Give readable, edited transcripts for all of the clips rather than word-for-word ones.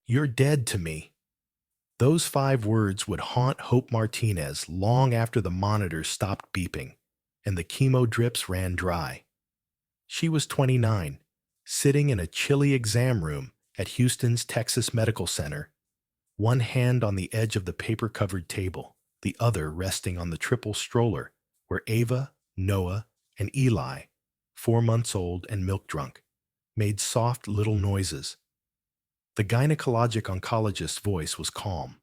You're dead to me. Those 5 words would haunt Hope Martinez long after the monitors stopped beeping and the chemo drips ran dry. She was 29, sitting in a chilly exam room at Houston's Texas Medical Center, one hand on the edge of the paper-covered table, the other resting on the triple stroller where Ava, Noah, and Eli, 4 months old and milk-drunk, made soft little noises. The gynecologic oncologist's voice was calm.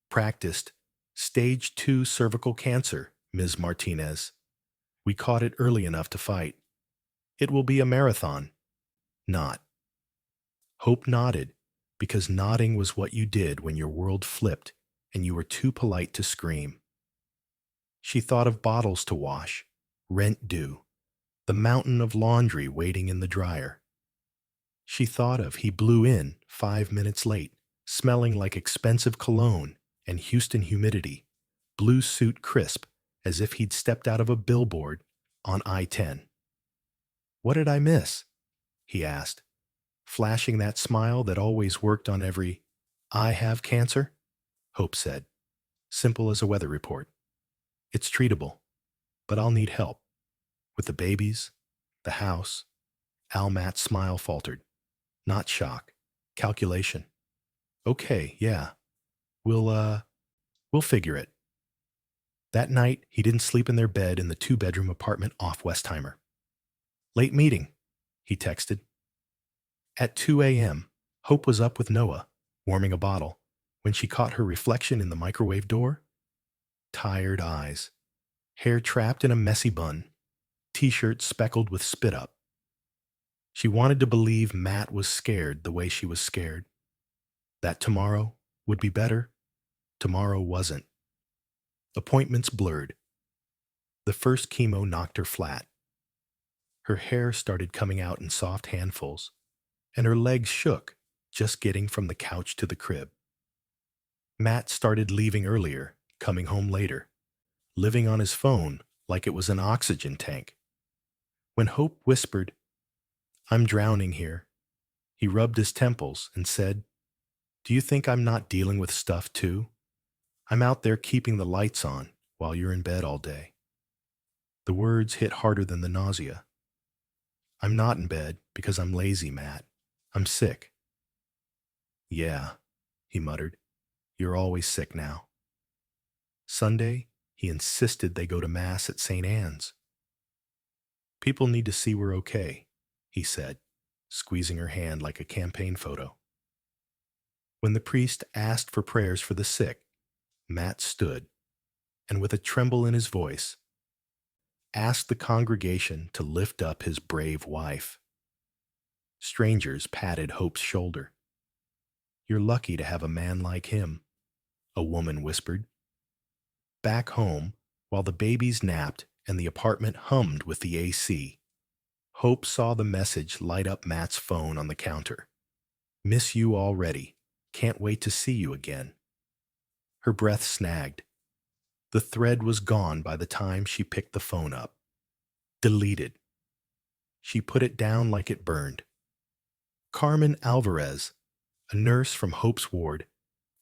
Practiced. Stage 2 cervical cancer, Ms. Martinez. We caught it early enough to fight. It will be a marathon. Not. Hope nodded, because nodding was what you did when your world flipped and you were too polite to scream. She thought of bottles to wash, rent due, the mountain of laundry waiting in the dryer. She thought of he blew in 5 minutes late, smelling like expensive cologne and Houston humidity, blue suit crisp as if he'd stepped out of a billboard on I-10. What did I miss? He asked, flashing that smile that always worked on every "I have cancer," Hope said, simple as a weather report. It's treatable, but I'll need help. With the babies, the house. Almat's smile faltered. Not shock. Calculation. Okay, yeah. We'll figure it. That night, he didn't sleep in their bed in the 2-bedroom apartment off Westheimer. Late meeting, he texted. At 2 a.m., Hope was up with Noah, warming a bottle, when she caught her reflection in the microwave door. Tired eyes. Hair trapped in a messy bun. T-shirt speckled with spit up. She wanted to believe Matt was scared the way she was scared. That tomorrow would be better. Tomorrow wasn't. Appointments blurred. The first chemo knocked her flat. Her hair started coming out in soft handfuls, and her legs shook just getting from the couch to the crib. Matt started leaving earlier, coming home later, living on his phone like it was an oxygen tank. When Hope whispered, "I'm drowning here," he rubbed his temples and said, "Do you think I'm not dealing with stuff too? I'm out there keeping the lights on while you're in bed all day." The words hit harder than the nausea. "I'm not in bed because I'm lazy, Matt. I'm sick." "Yeah," he muttered. "You're always sick now." Sunday, he insisted they go to Mass at St. Anne's. "People need to see we're okay," he said, squeezing her hand like a campaign photo. When the priest asked for prayers for the sick, Matt stood, and with a tremble in his voice, asked the congregation to lift up his brave wife. Strangers patted Hope's shoulder. "You're lucky to have a man like him," a woman whispered. Back home, while the babies napped and the apartment hummed with the AC, Hope saw the message light up Matt's phone on the counter. "Miss you already. Can't wait to see you again." Her breath snagged. The thread was gone by the time she picked the phone up. Deleted. She put it down like it burned. Carmen Alvarez, a nurse from Hope's ward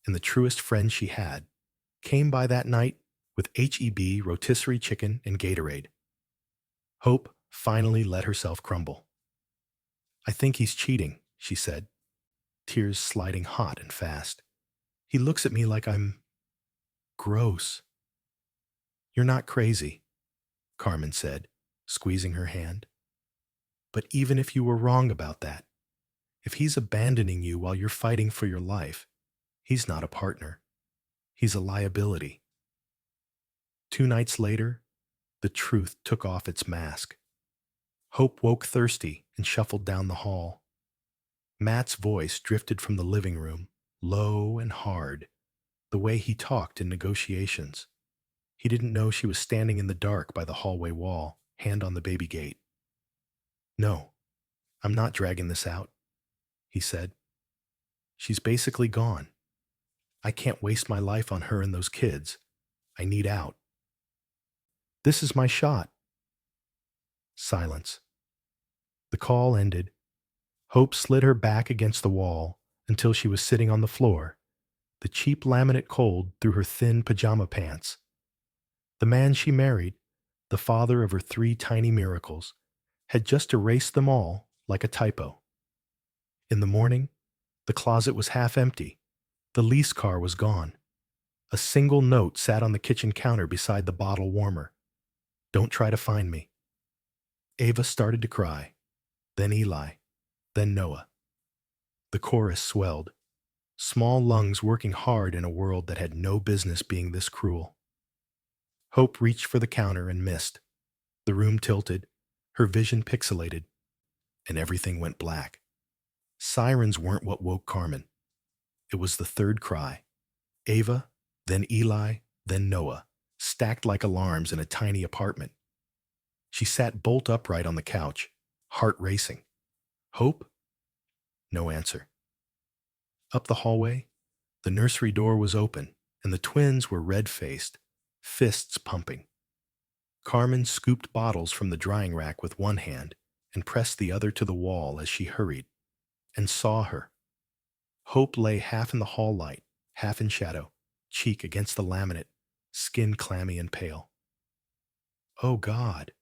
and the truest friend she had, came by that night with HEB rotisserie chicken and Gatorade. Hope finally let herself crumble. "I think he's cheating," she said, tears sliding hot and fast. "He looks at me like I'm gross." "You're not crazy," Carmen said, squeezing her hand. "But even if you were wrong about that, if he's abandoning you while you're fighting for your life, he's not a partner. He's a liability." 2 nights later, the truth took off its mask. Hope woke thirsty and shuffled down the hall. Matt's voice drifted from the living room, low and hard, the way he talked in negotiations. He didn't know she was standing in the dark by the hallway wall, hand on the baby gate. "No, I'm not dragging this out," he said. "She's basically gone. I can't waste my life on her and those kids. I need out. This is my shot." Silence. The call ended. Hope slid her back against the wall, until she was sitting on the floor, the cheap laminate cold through her thin pajama pants. The man she married, the father of her 3 tiny miracles, had just erased them all like a typo. In the morning, the closet was half empty. The lease car was gone. A single note sat on the kitchen counter beside the bottle warmer. "Don't try to find me." Ava started to cry, then Eli, then Noah. The chorus swelled, small lungs working hard in a world that had no business being this cruel. Hope reached for the counter and missed. The room tilted, her vision pixelated, and everything went black. Sirens weren't what woke Carmen. It was the third cry. Ava, then Eli, then Noah, stacked like alarms in a tiny apartment. She sat bolt upright on the couch, heart racing. Hope? No answer. Up the hallway, the nursery door was open, and the twins were red-faced, fists pumping. Carmen scooped bottles from the drying rack with one hand and pressed the other to the wall as she hurried, and saw her. Hope lay half in the hall light, half in shadow, cheek against the laminate, skin clammy and pale. Oh, God.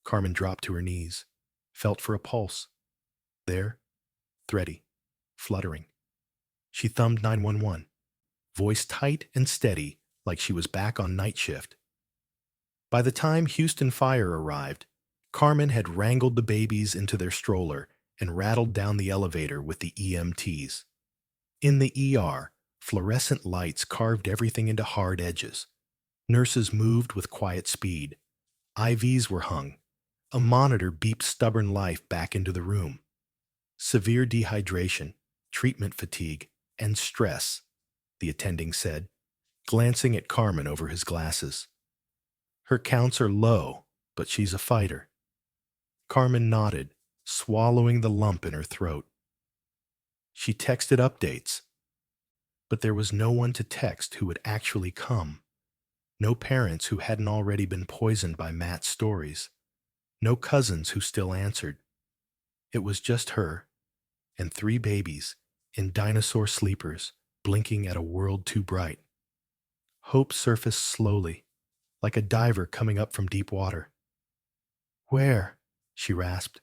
Carmen dropped to her knees, felt for a pulse. There, thready, fluttering. She thumbed 911, voice tight and steady like she was back on night shift. By the time Houston Fire arrived, Carmen had wrangled the babies into their stroller and rattled down the elevator with the EMTs. In the ER, fluorescent lights carved everything into hard edges. Nurses moved with quiet speed. IVs were hung. A monitor beeped stubborn life back into the room. Severe dehydration, treatment fatigue, and stress, the attending said, glancing at Carmen over his glasses. Her counts are low, but she's a fighter. Carmen nodded, swallowing the lump in her throat. She texted updates, but there was no one to text who would actually come. No parents who hadn't already been poisoned by Matt's stories. No cousins who still answered. It was just her and 3 babies in dinosaur sleepers blinking at a world too bright. Hope surfaced slowly, like a diver coming up from deep water. "Where?" she rasped.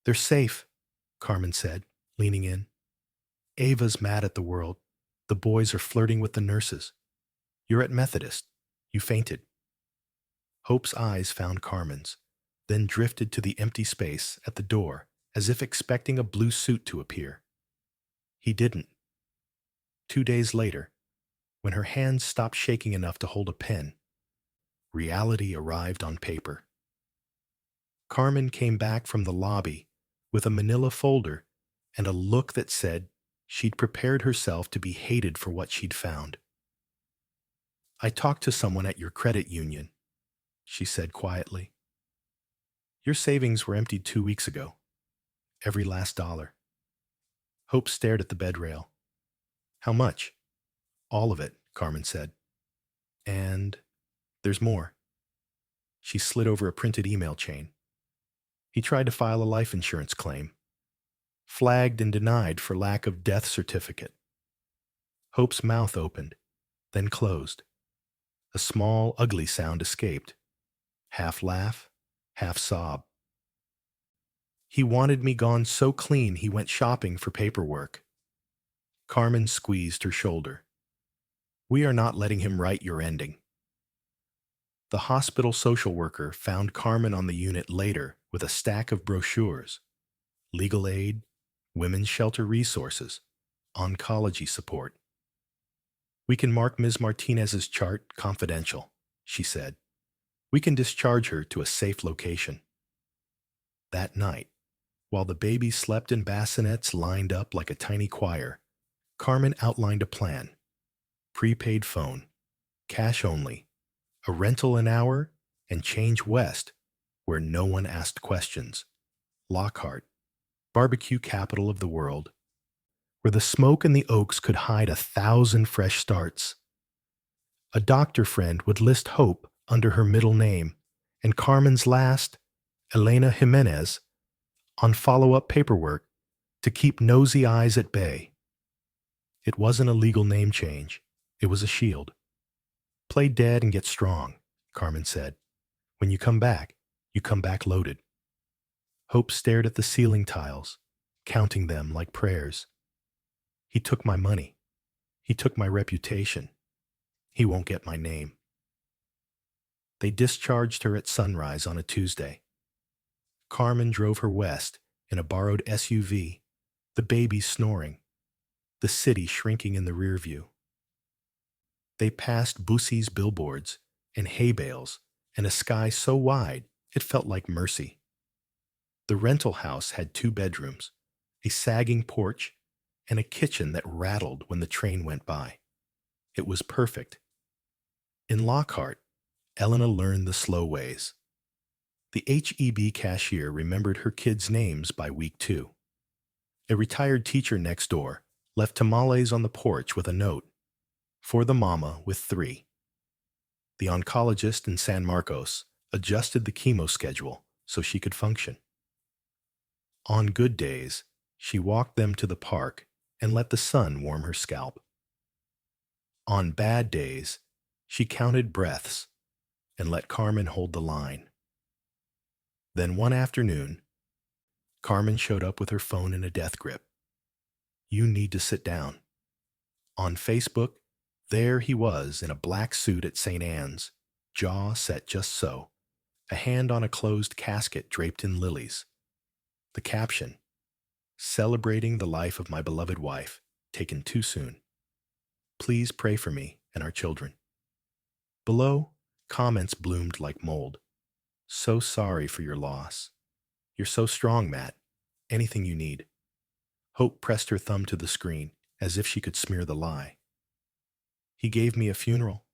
"They're safe," Carmen said, leaning in. "Ava's mad at the world. The boys are flirting with the nurses. You're at Methodist. You fainted." Hope's eyes found Carmen's, then drifted to the empty space at the door as if expecting a blue suit to appear. He didn't. 2 days later, when her hands stopped shaking enough to hold a pen, reality arrived on paper. Carmen came back from the lobby with a manila folder and a look that said she'd prepared herself to be hated for what she'd found. "I talked to someone at your credit union," she said quietly. "Your savings were emptied 2 weeks ago. Every last dollar." Hope stared at the bed rail. "How much?" "All of it," Carmen said. "And there's more." She slid over a printed email chain. "He tried to file a life insurance claim. Flagged and denied for lack of death certificate." Hope's mouth opened, then closed. A small, ugly sound escaped. Half laugh, half sob. "He wanted me gone so clean he went shopping for paperwork." Carmen squeezed her shoulder. "We are not letting him write your ending." The hospital social worker found Carmen on the unit later with a stack of brochures. Legal aid, women's shelter resources, oncology support. "We can mark Ms. Martinez's chart confidential," she said. "We can discharge her to a safe location." That night, while the babies slept in bassinets lined up like a tiny choir, Carmen outlined a plan. Prepaid phone, cash only, a rental an hour, and change west, where no one asked questions. Lockhart, barbecue capital of the world, where the smoke and the oaks could hide 1,000 fresh starts. A doctor friend would list Hope under her middle name, and Carmen's last, Elena Jimenez, on follow-up paperwork to keep nosy eyes at bay. It wasn't a legal name change. It was a shield. Play dead and get strong, Carmen said. When you come back loaded. Hope stared at the ceiling tiles, counting them like prayers. He took my money. He took my reputation. He won't get my name. They discharged her at sunrise on a Tuesday. Carmen drove her west in a borrowed SUV, the baby snoring, the city shrinking in the rear view. They passed Boosie's billboards and hay bales and a sky so wide it felt like mercy. The rental house had 2 bedrooms, a sagging porch, and a kitchen that rattled when the train went by. It was perfect. In Lockhart, Elena learned the slow ways. The HEB cashier remembered her kids' names by week 2. A retired teacher next door left tamales on the porch with a note, "For the mama with 3." The oncologist in San Marcos adjusted the chemo schedule so she could function. On good days, she walked them to the park and let the sun warm her scalp. On bad days, she counted breaths and let Carmen hold the line. Then one afternoon, Carmen showed up with her phone in a death grip. "You need to sit down." On Facebook, there he was in a black suit at St. Anne's, jaw set just so, a hand on a closed casket draped in lilies. The caption, "Celebrating the life of my beloved wife, taken too soon. Please pray for me and our children." Below, comments bloomed like mold. "So sorry for your loss. You're so strong, Matt. Anything you need." Hope pressed her thumb to the screen as if she could smear the lie. "He gave me a funeral."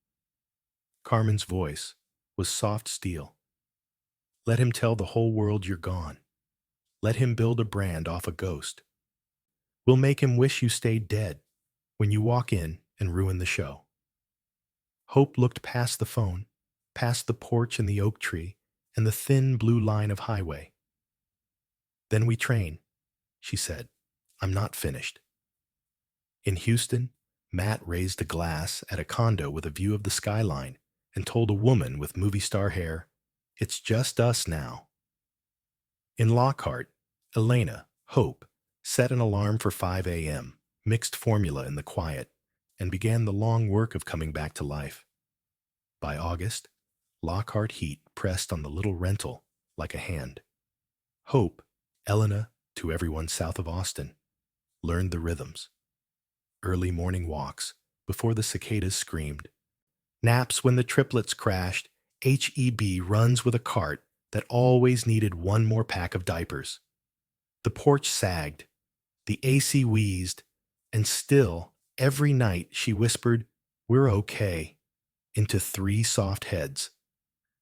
Carmen's voice was soft steel. "Let him tell the whole world you're gone. Let him build a brand off a ghost. We'll make him wish you stayed dead when you walk in and ruin the show." Hope looked past the phone, past the porch and the oak tree, and the thin blue line of highway. "Then we train," she said. "I'm not finished." In Houston, Matt raised a glass at a condo with a view of the skyline and told a woman with movie star hair, "It's just us now." In Lockhart, Elena, Hope, set an alarm for 5 a.m., mixed formula in the quiet, and began the long work of coming back to life. By August, Lockhart heat pressed on the little rental like a hand. Hope, Elena, to everyone south of Austin, learned the rhythms. Early morning walks before the cicadas screamed. Naps when the triplets crashed. HEB runs with a cart that always needed one more pack of diapers. The porch sagged, the AC wheezed, and still, every night she whispered, "We're okay," into 3 soft heads.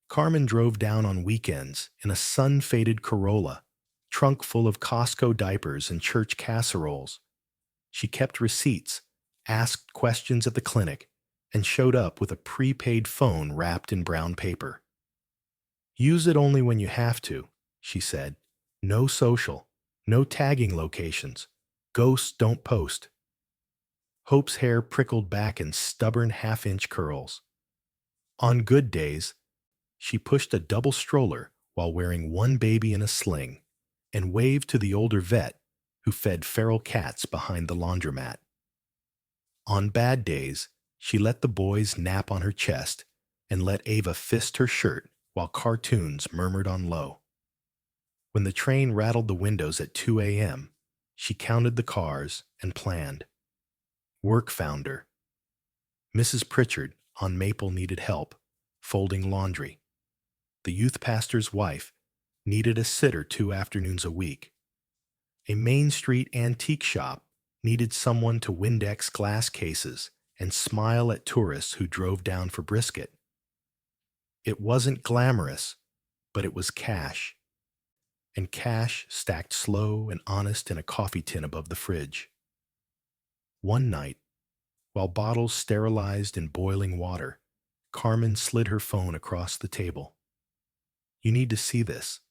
Carmen drove down on weekends in a sun-faded Corolla, trunk full of Costco diapers and church casseroles. She kept receipts, asked questions at the clinic, and showed up with a prepaid phone wrapped in brown paper. "Use it only when you have to," she said. "No social, no tagging locations. Ghosts don't post." Hope's hair prickled back in stubborn half-inch curls. On good days, she pushed a double stroller while wearing one baby in a sling and waved to the older vet who fed feral cats behind the laundromat. On bad days, she let the boys nap on her chest and let Ava fist her shirt while cartoons murmured on low. When the train rattled the windows at 2 a.m., she counted the cars and planned. Work found her. Mrs. Pritchard on Maple needed help, folding laundry. The youth pastor's wife needed a sitter 2 afternoons a week. A Main Street antique shop needed someone to Windex glass cases and smile at tourists who drove down for brisket. It wasn't glamorous, but it was cash. And cash stacked slow and honest in a coffee tin above the fridge. One night, while bottles sterilized in boiling water, Carmen slid her phone across the table. "You need to see this."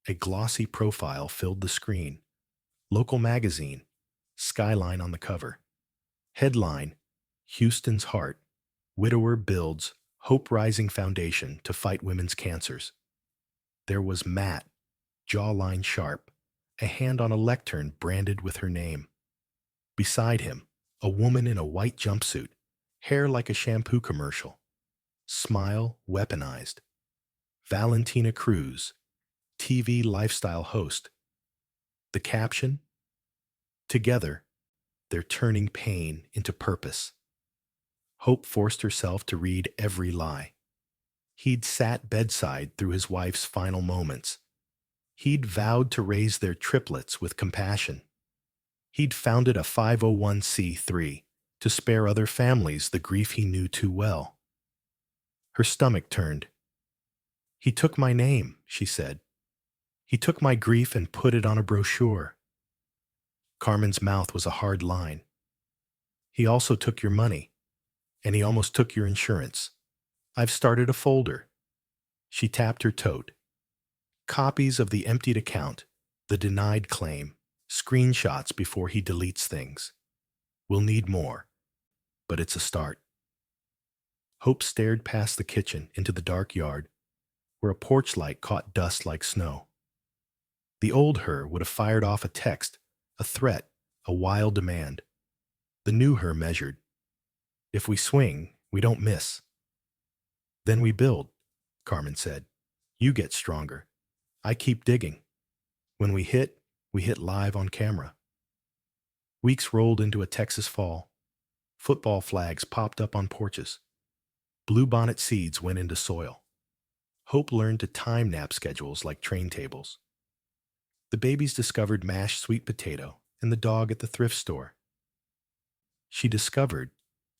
A glossy profile filled the screen, Local magazine, Skyline on the cover. Headline, Houston's Heart. Widower builds Hope Rising Foundation to fight women's cancers. There was Matt, jawline sharp, a hand on a lectern branded with her name. Beside him, a woman in a white jumpsuit, hair like a shampoo commercial. Smile weaponized. Valentina Cruz, TV lifestyle host. The caption? Together, they're turning pain into purpose. Hope forced herself to read every lie. He'd sat bedside through his wife's final moments. He'd vowed to raise their triplets with compassion. He'd founded a 501c3 to spare other families the grief he knew too well. Her stomach turned. He took my name, she said. He took my grief and put it on a brochure. Carmen's mouth was a hard line. He also took your money, and he almost took your insurance. I've started a folder. She tapped her tote. Copies of the emptied account, the denied claim, screenshots before he deletes things. We'll need more, but it's a start. Hope stared past the kitchen into the dark yard, where a porch light caught dust like snow. The old her would have fired off a text, a threat, a wild demand. The new her measured. If we swing, we don't miss. Then we build, Carmen said. You get stronger. I keep digging. When we hit live on camera. Weeks rolled into a Texas fall. Football flags popped up on porches. Bluebonnet seeds went into soil. Hope learned to time nap schedules like train tables. The babies discovered mashed sweet potato and the dog at the thrift store. She discovered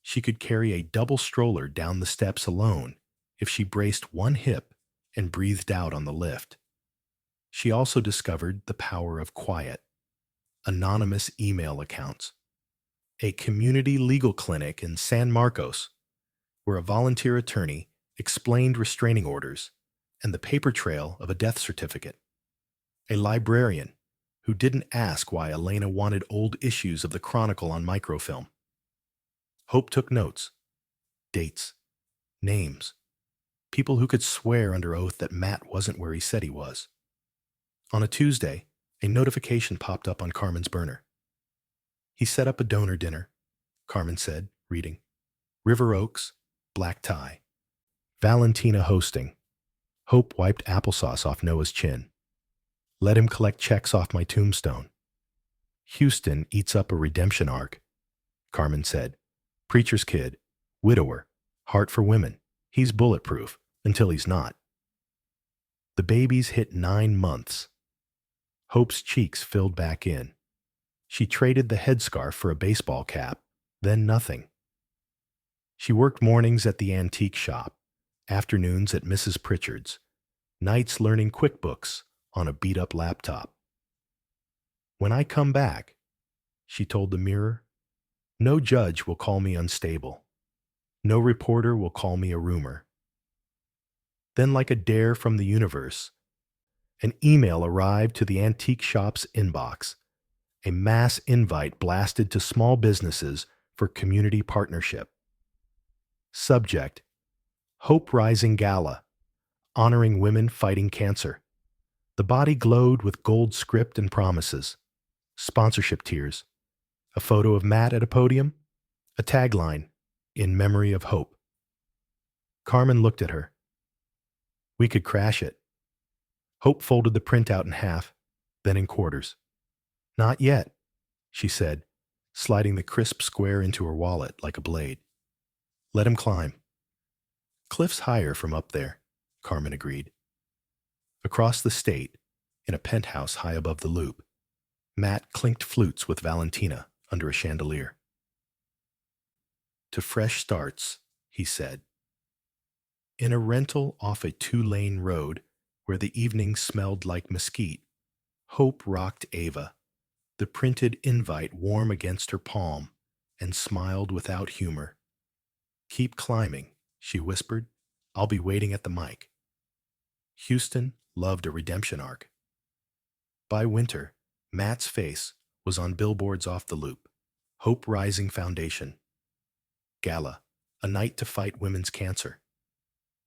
she could carry a double stroller down the steps alone if she braced one hip and breathed out on the lift. She also discovered the power of quiet, anonymous email accounts, a community legal clinic in San Marcos, where a volunteer attorney explained restraining orders and the paper trail of a death certificate, a librarian who didn't ask why Elena wanted old issues of the Chronicle on microfilm. Hope took notes, dates, names, people who could swear under oath that Matt wasn't where he said he was. On a Tuesday, a notification popped up on Carmen's burner. He set up a donor dinner, Carmen said, reading. River Oaks, black tie. Valentina hosting. Hope wiped applesauce off Noah's chin. Let him collect checks off my tombstone. Houston eats up a redemption arc, Carmen said. Preacher's kid, widower, heart for women. He's bulletproof until he's not. The babies hit 9 months. Hope's cheeks filled back in. She traded the headscarf for a baseball cap, then nothing. She worked mornings at the antique shop, afternoons at Mrs. Pritchard's, nights learning QuickBooks on a beat-up laptop. When I come back, she told the mirror, no judge will call me unstable. No reporter will call me a rumor. Then, like a dare from the universe, an email arrived to the antique shop's inbox, a mass invite blasted to small businesses for community partnership. Subject, Hope Rising Gala, honoring women fighting cancer. The body glowed with gold script and promises. Sponsorship tiers. A photo of Matt at a podium. A tagline, in memory of Hope. Carmen looked at her. We could crash it. Hope folded the printout in half, then in quarters. Not yet, she said, sliding the crisp square into her wallet like a blade. Let him climb. Cliff's higher from up there, Carmen agreed. Across the state, in a penthouse high above the loop, Matt clinked flutes with Valentina under a chandelier. To fresh starts, he said. In a rental off a 2-lane road where the evening smelled like mesquite, Hope rocked Ava, the printed invite warm against her palm, and smiled without humor. Keep climbing, she whispered. I'll be waiting at the mic. Houston loved a redemption arc. By winter, Matt's face was on billboards off the loop. Hope Rising Foundation. Gala, a night to fight women's cancer.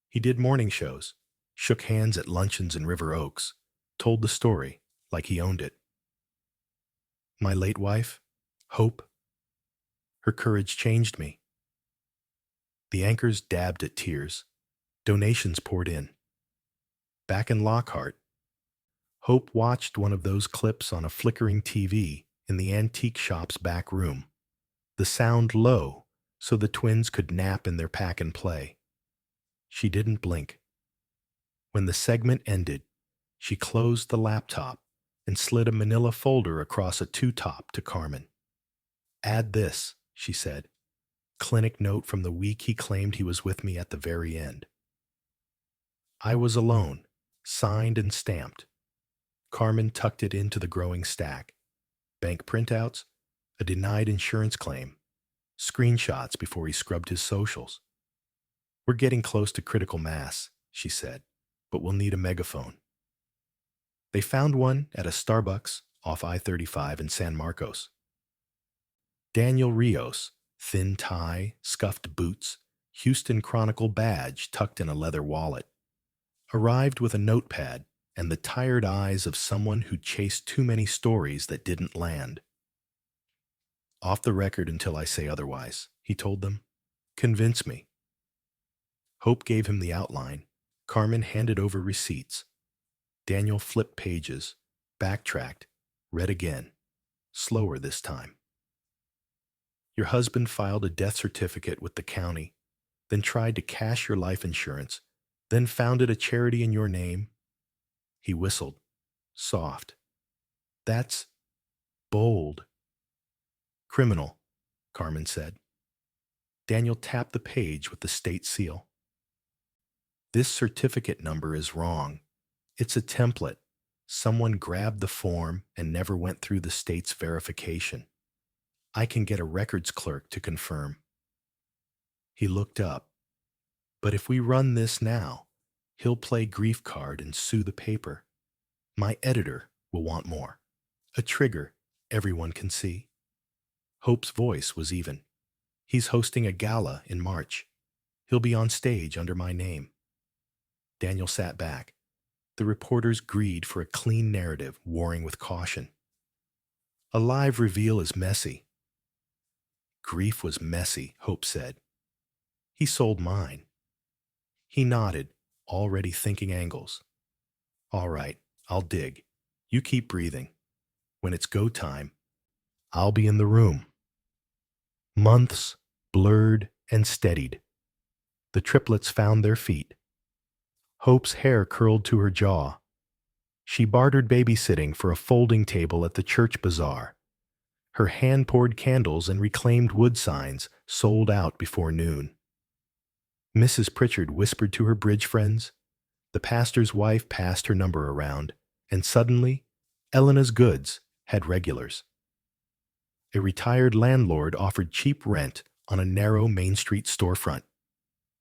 He did morning shows, shook hands at luncheons in River Oaks, told the story like he owned it. My late wife, Hope, her courage changed me. The anchors dabbed at tears. Donations poured in. Back in Lockhart, Hope watched one of those clips on a flickering TV in the antique shop's back room, the sound low so the twins could nap in their pack and play. She didn't blink. When the segment ended, she closed the laptop and slid a manila folder across a two-top to Carmen. Add this, she said. Clinic note from the week he claimed he was with me at the very end. I was alone, signed and stamped. Carmen tucked it into the growing stack. Bank printouts, a denied insurance claim, screenshots before he scrubbed his socials. We're getting close to critical mass, she said, but we'll need a megaphone. They found one at a Starbucks off I-35 in San Marcos. Daniel Rios, thin tie, scuffed boots, Houston Chronicle badge tucked in a leather wallet, arrived with a notepad and the tired eyes of someone who chased too many stories that didn't land. Off the record until I say otherwise, he told them. Convince me. Hope gave him the outline. Carmen handed over receipts. Daniel flipped pages, backtracked, read again, slower this time. Your husband filed a death certificate with the county, then tried to cash your life insurance, then founded a charity in your name. He whistled, soft. That's bold. Criminal, Carmen said. Daniel tapped the page with the state seal. This certificate number is wrong. It's a template. Someone grabbed the form and never went through the state's verification. I can get a records clerk to confirm. He looked up. But if we run this now, he'll play grief card and sue the paper. My editor will want more. A trigger everyone can see. Hope's voice was even. He's hosting a gala in March. He'll be on stage under my name. Daniel sat back. The reporter's greed for a clean narrative warring with caution. A live reveal is messy. Grief was messy, Hope said. He sold mine. He nodded, already thinking angles. All right, I'll dig. You keep breathing. When it's go time, I'll be in the room. Months blurred and steadied. The triplets found their feet. Hope's hair curled to her jaw. She bartered babysitting for a folding table at the church bazaar. Her hand-poured candles and reclaimed wood signs sold out before noon. Mrs. Pritchard whispered to her bridge friends. The pastor's wife passed her number around, and suddenly, Elena's Goods had regulars. A retired landlord offered cheap rent on a narrow Main Street storefront.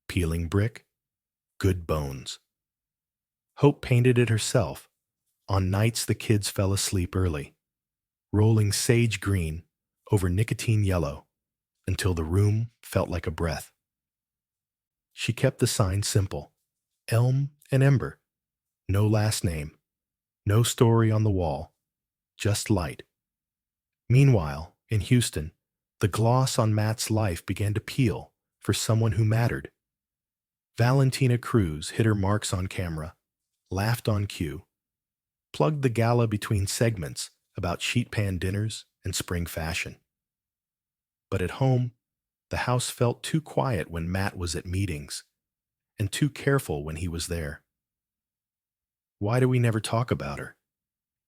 Peeling brick, good bones. Hope painted it herself, on nights the kids fell asleep early, rolling sage green over nicotine yellow until the room felt like a breath. She kept the sign simple, elm and ember, no last name, no story on the wall, just light. Meanwhile, in Houston, the gloss on Matt's life began to peel for someone who mattered. Valentina Cruz hit her marks on camera, laughed on cue, plugged the gala between segments about sheet pan dinners and spring fashion. But at home, the house felt too quiet when Matt was at meetings, and too careful when he was there. Why do we never talk about her?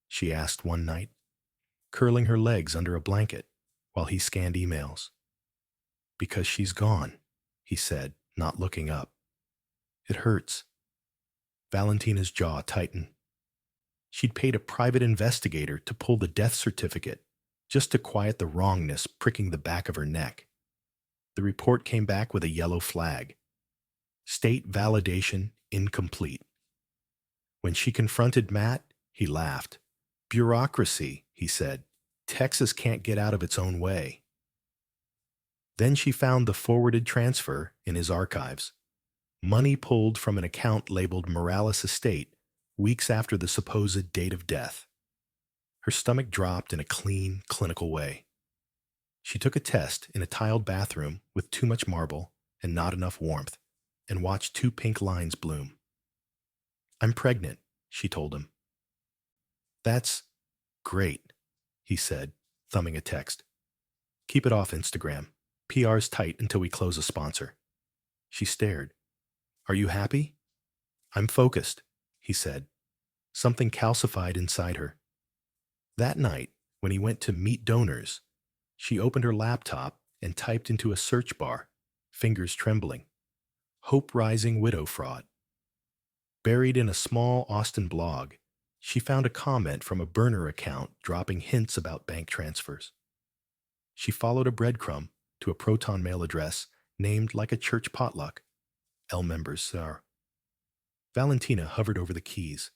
She asked one night, curling her legs under a blanket while he scanned emails. Because she's gone, he said, not looking up. It hurts. Valentina's jaw tightened. She'd paid a private investigator to pull the death certificate just to quiet the wrongness pricking the back of her neck. The report came back with a yellow flag. State validation incomplete. When she confronted Matt, he laughed. Bureaucracy, he said. Texas can't get out of its own way. Then she found the forwarded transfer in his archives. Money pulled from an account labeled Morales Estate weeks after the supposed date of death. Her stomach dropped in a clean, clinical way. She took a test in a tiled bathroom with too much marble and not enough warmth, and watched 2 pink lines bloom. "I'm pregnant," she told him. "That's great," he said, thumbing a text. "Keep it off Instagram. PR's tight until we close a sponsor." She stared. "Are you happy?" "I'm focused," he said. Something calcified inside her. That night, when he went to meet donors, she opened her laptop and typed into a search bar, fingers trembling, "Hope Rising Widow Fraud." Buried in a small Austin blog, she found a comment from a burner account dropping hints about bank transfers. She followed a breadcrumb to a Proton mail address named like a church potluck, L members Sar. Valentina hovered over the keys.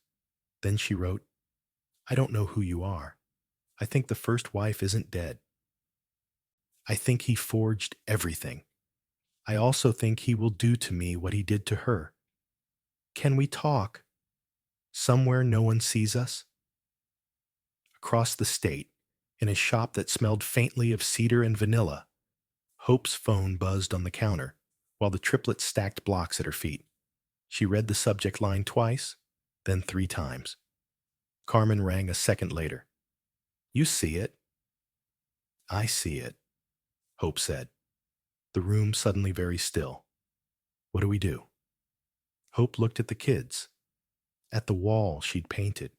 Then she wrote, "I don't know who you are. I think the first wife isn't dead. I think he forged everything. I also think he will do to me what he did to her. Can we talk? Somewhere no one sees us?" Across the state, in a shop that smelled faintly of cedar and vanilla, Hope's phone buzzed on the counter, while the triplets stacked blocks at her feet. She read the subject line twice, then 3 times. Carmen rang a second later. "You see it." "I see it," Hope said. The room suddenly very still. "What do we do?" Hope looked at the kids, at the wall she'd painted,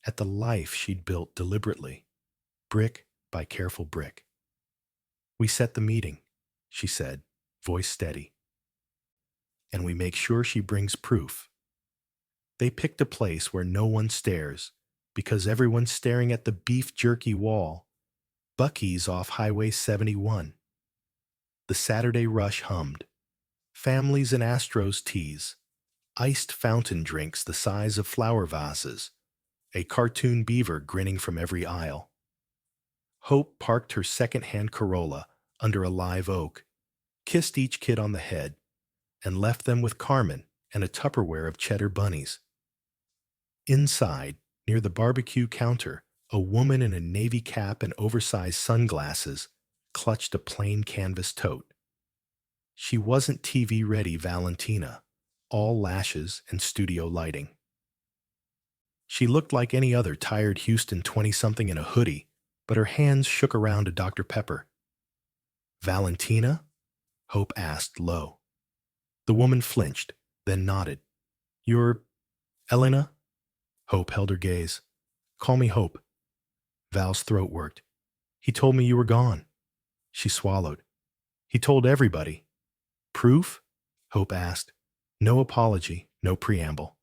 at the life she'd built deliberately, brick by careful brick. "We set the meeting," she said, voice steady. "And we make sure she brings proof." They picked a place where no one stares, because everyone's staring at the beef jerky wall, Buc-ee's off Highway 71. The Saturday rush hummed. Families and Astros teas, iced fountain drinks the size of flower vases, a cartoon beaver grinning from every aisle. Hope parked her second-hand Corolla under a live oak, kissed each kid on the head, and left them with Carmen and a Tupperware of cheddar bunnies. Inside, near the barbecue counter, a woman in a navy cap and oversized sunglasses clutched a plain canvas tote. She wasn't TV-ready Valentina, all lashes and studio lighting. She looked like any other tired Houston 20-something in a hoodie, but her hands shook around a Dr. Pepper. "Valentina?" Hope asked low. The woman flinched, then nodded. "You're Elena?" Hope held her gaze. "Call me Hope." Val's throat worked. "He told me you were gone." She swallowed. "He told everybody." "Proof?" Hope asked. No apology, no preamble.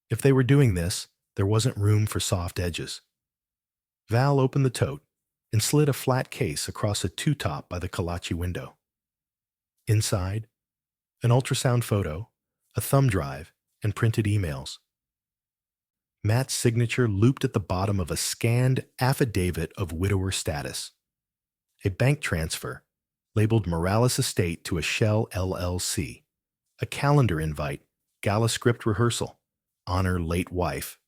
If they were doing this, there wasn't room for soft edges. Val opened the tote and slid a flat case across a two-top by the Kalachi window. Inside, an ultrasound photo, a thumb drive, and printed emails. Matt's signature looped at the bottom of a scanned affidavit of widower status. A bank transfer, labeled Morales Estate to a Shell LLC. A calendar invite, gala script rehearsal, honor late wife.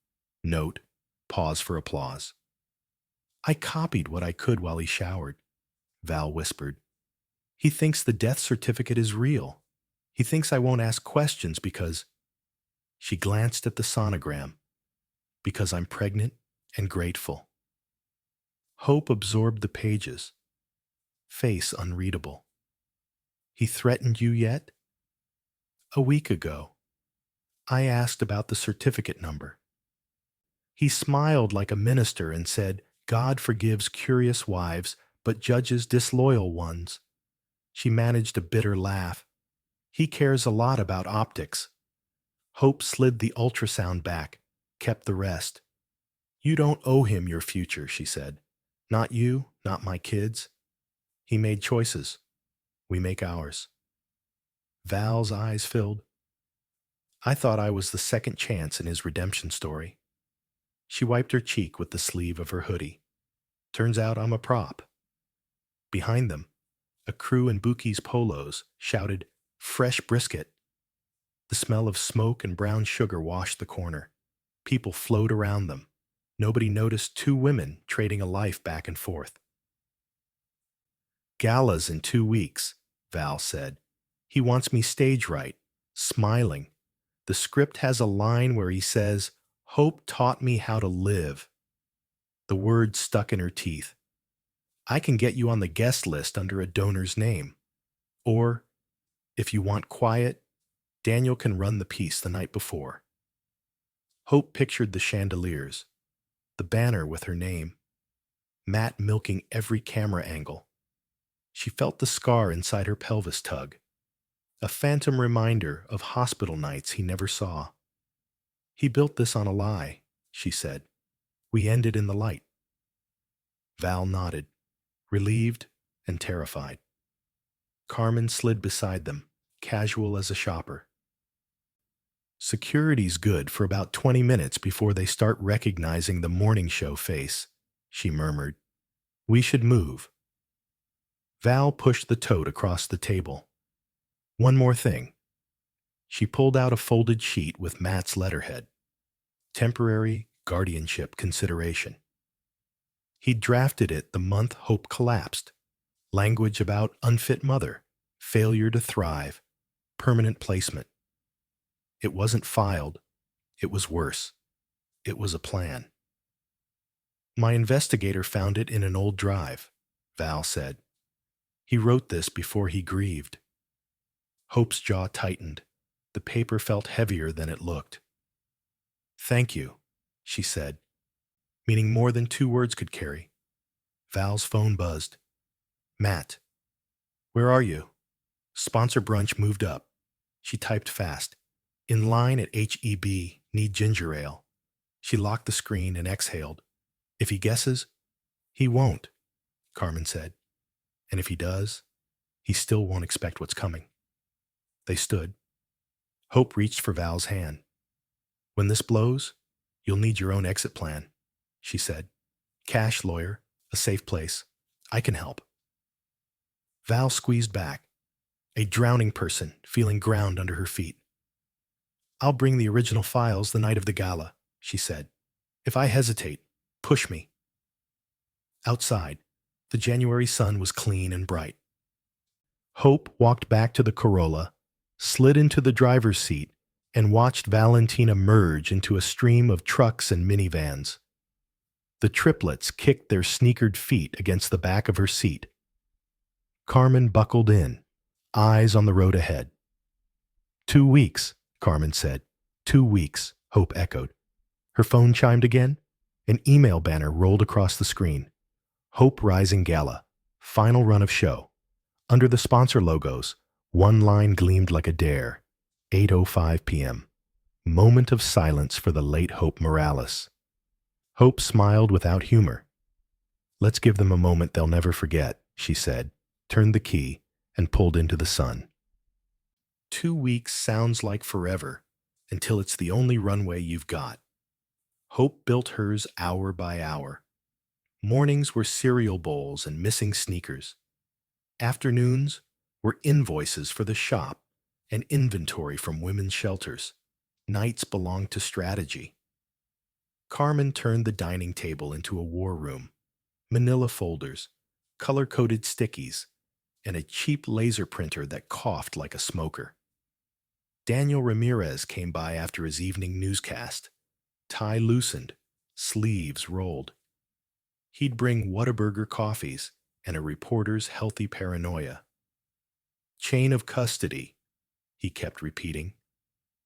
Note, pause for applause. "I copied what I could while he showered," Val whispered. "He thinks the death certificate is real. He thinks I won't ask questions because—" She glanced at the sonogram. "Because I'm pregnant and grateful." Hope absorbed the pages. Face unreadable. "He threatened you yet?" "A week ago. I asked about the certificate number. He smiled like a minister and said, 'God forgives curious wives, but judges disloyal ones.'" She managed a bitter laugh. "He cares a lot about optics." Hope slid the ultrasound back, kept the rest. "You don't owe him your future," she said. "Not you, not my kids. He made choices. We make ours." Val's eyes filled. "I thought I was the second chance in his redemption story." She wiped her cheek with the sleeve of her hoodie. Turns out I'm a prop. Behind them, a crew in Buki's polos shouted, "Fresh brisket." The smell of smoke and brown sugar washed the corner. People flowed around them. Nobody noticed two women trading a life back and forth. "Gala's in 2 weeks," Val said. "He wants me stage right, smiling. The script has a line where he says, 'Hope taught me how to live.'" The word stuck in her teeth. "I can get you on the guest list under a donor's name. Or, if you want quiet, Daniel can run the piece the night before." Hope pictured the chandeliers, the banner with her name, Matt milking every camera angle. She felt the scar inside her pelvis tug, a phantom reminder of hospital nights he never saw. "He built this on a lie," she said. "We ended in the light." Val nodded, relieved and terrified. Carmen slid beside them, casual as a shopper. "Security's good for about 20 minutes before they start recognizing the morning show face," she murmured. "We should move." Val pushed the tote across the table. "One more thing." She pulled out a folded sheet with Matt's letterhead. "Temporary guardianship consideration." He'd drafted it the month Hope collapsed. Language about unfit mother, failure to thrive, permanent placement. It wasn't filed. It was worse. It was a plan. "My investigator found it in an old drive," Val said. "He wrote this before he grieved." Hope's jaw tightened. The paper felt heavier than it looked. "Thank you," she said, meaning more than 2 words could carry. Val's phone buzzed. "Matt, where are you?" Sponsor brunch moved up. She typed fast. "In line at HEB, need ginger ale." She locked the screen and exhaled. "If he guesses?" "He won't," Carmen said. "And if he does, he still won't expect what's coming." They stood. Hope reached for Val's hand. "When this blows, you'll need your own exit plan," she said. "Cash, lawyer, a safe place. I can help." Val squeezed back, a drowning person feeling ground under her feet. "I'll bring the original files the night of the gala," she said. "If I hesitate, push me." Outside, the January sun was clean and bright. Hope walked back to the Corolla, slid into the driver's seat, and watched Valentina merge into a stream of trucks and minivans. The triplets kicked their sneakered feet against the back of her seat. Carmen buckled in, eyes on the road ahead. 2 weeks, Carmen said. 2 weeks, Hope echoed. Her phone chimed again. An email banner rolled across the screen. Hope Rising Gala. Final run of show. Under the sponsor logos, one line gleamed like a dare. 8:05 p.m. Moment of silence for the late Hope Morales. Hope smiled without humor. "Let's give them a moment they'll never forget," she said, turned the key, and pulled into the sun. 2 weeks sounds like forever, until it's the only runway you've got. Hope built hers hour by hour. Mornings were cereal bowls and missing sneakers. Afternoons were invoices for the shop and inventory from women's shelters. Nights belonged to strategy. Carmen turned the dining table into a war room. Manila folders, color-coded stickies, and a cheap laser printer that coughed like a smoker. Daniel Ramirez came by after his evening newscast. Tie loosened, sleeves rolled. He'd bring Whataburger coffees and a reporter's healthy paranoia. "Chain of custody," he kept repeating.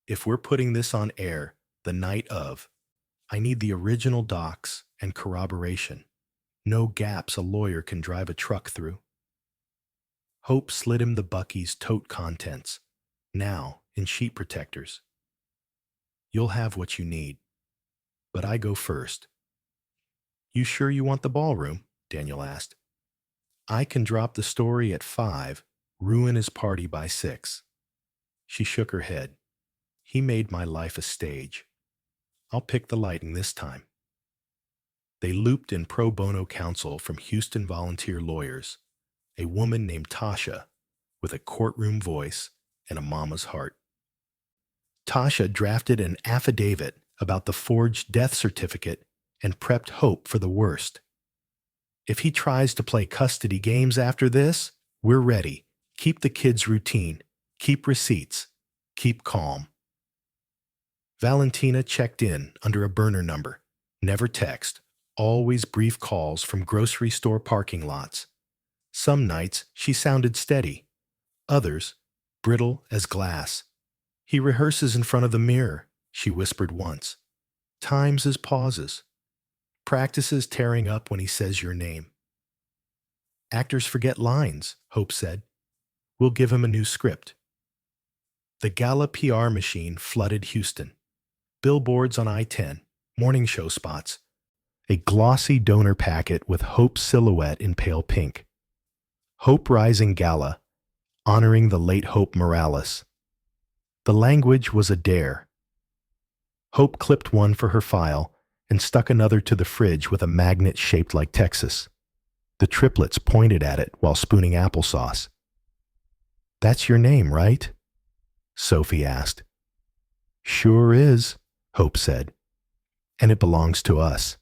"If we're putting this on air the night of, I need the original docs and corroboration. No gaps a lawyer can drive a truck through." Hope slid him the Buc-ee's tote contents, now in sheet protectors. "You'll have what you need, but I go first." "You sure you want the ballroom?" Daniel asked. "I can drop the story at 5, ruin his party by 6. She shook her head. "He made my life a stage. I'll pick the lighting this time." They looped in pro bono counsel from Houston volunteer lawyers, a woman named Tasha with a courtroom voice and a mama's heart. Tasha drafted an affidavit about the forged death certificate and prepped Hope for the worst. If he tries to play custody games after this, we're ready. Keep the kids' routine. Keep receipts. Keep calm. Valentina checked in under a burner number. Never text. Always brief calls from grocery store parking lots. Some nights she sounded steady. Others, brittle as glass. He rehearses in front of the mirror, she whispered once. Times as pauses. Practices tearing up when he says your name. Actors forget lines, Hope said. We'll give him a new script. The Gala PR machine flooded Houston. Billboards on I-10, morning show spots. A glossy donor packet with Hope's silhouette in pale pink. Hope Rising Gala, honoring the late Hope Morales. The language was a dare. Hope clipped one for her file and stuck another to the fridge with a magnet shaped like Texas. The triplets pointed at it while spooning applesauce. That's your name, right? Sophie asked. Sure is, Hope said. And it belongs to us.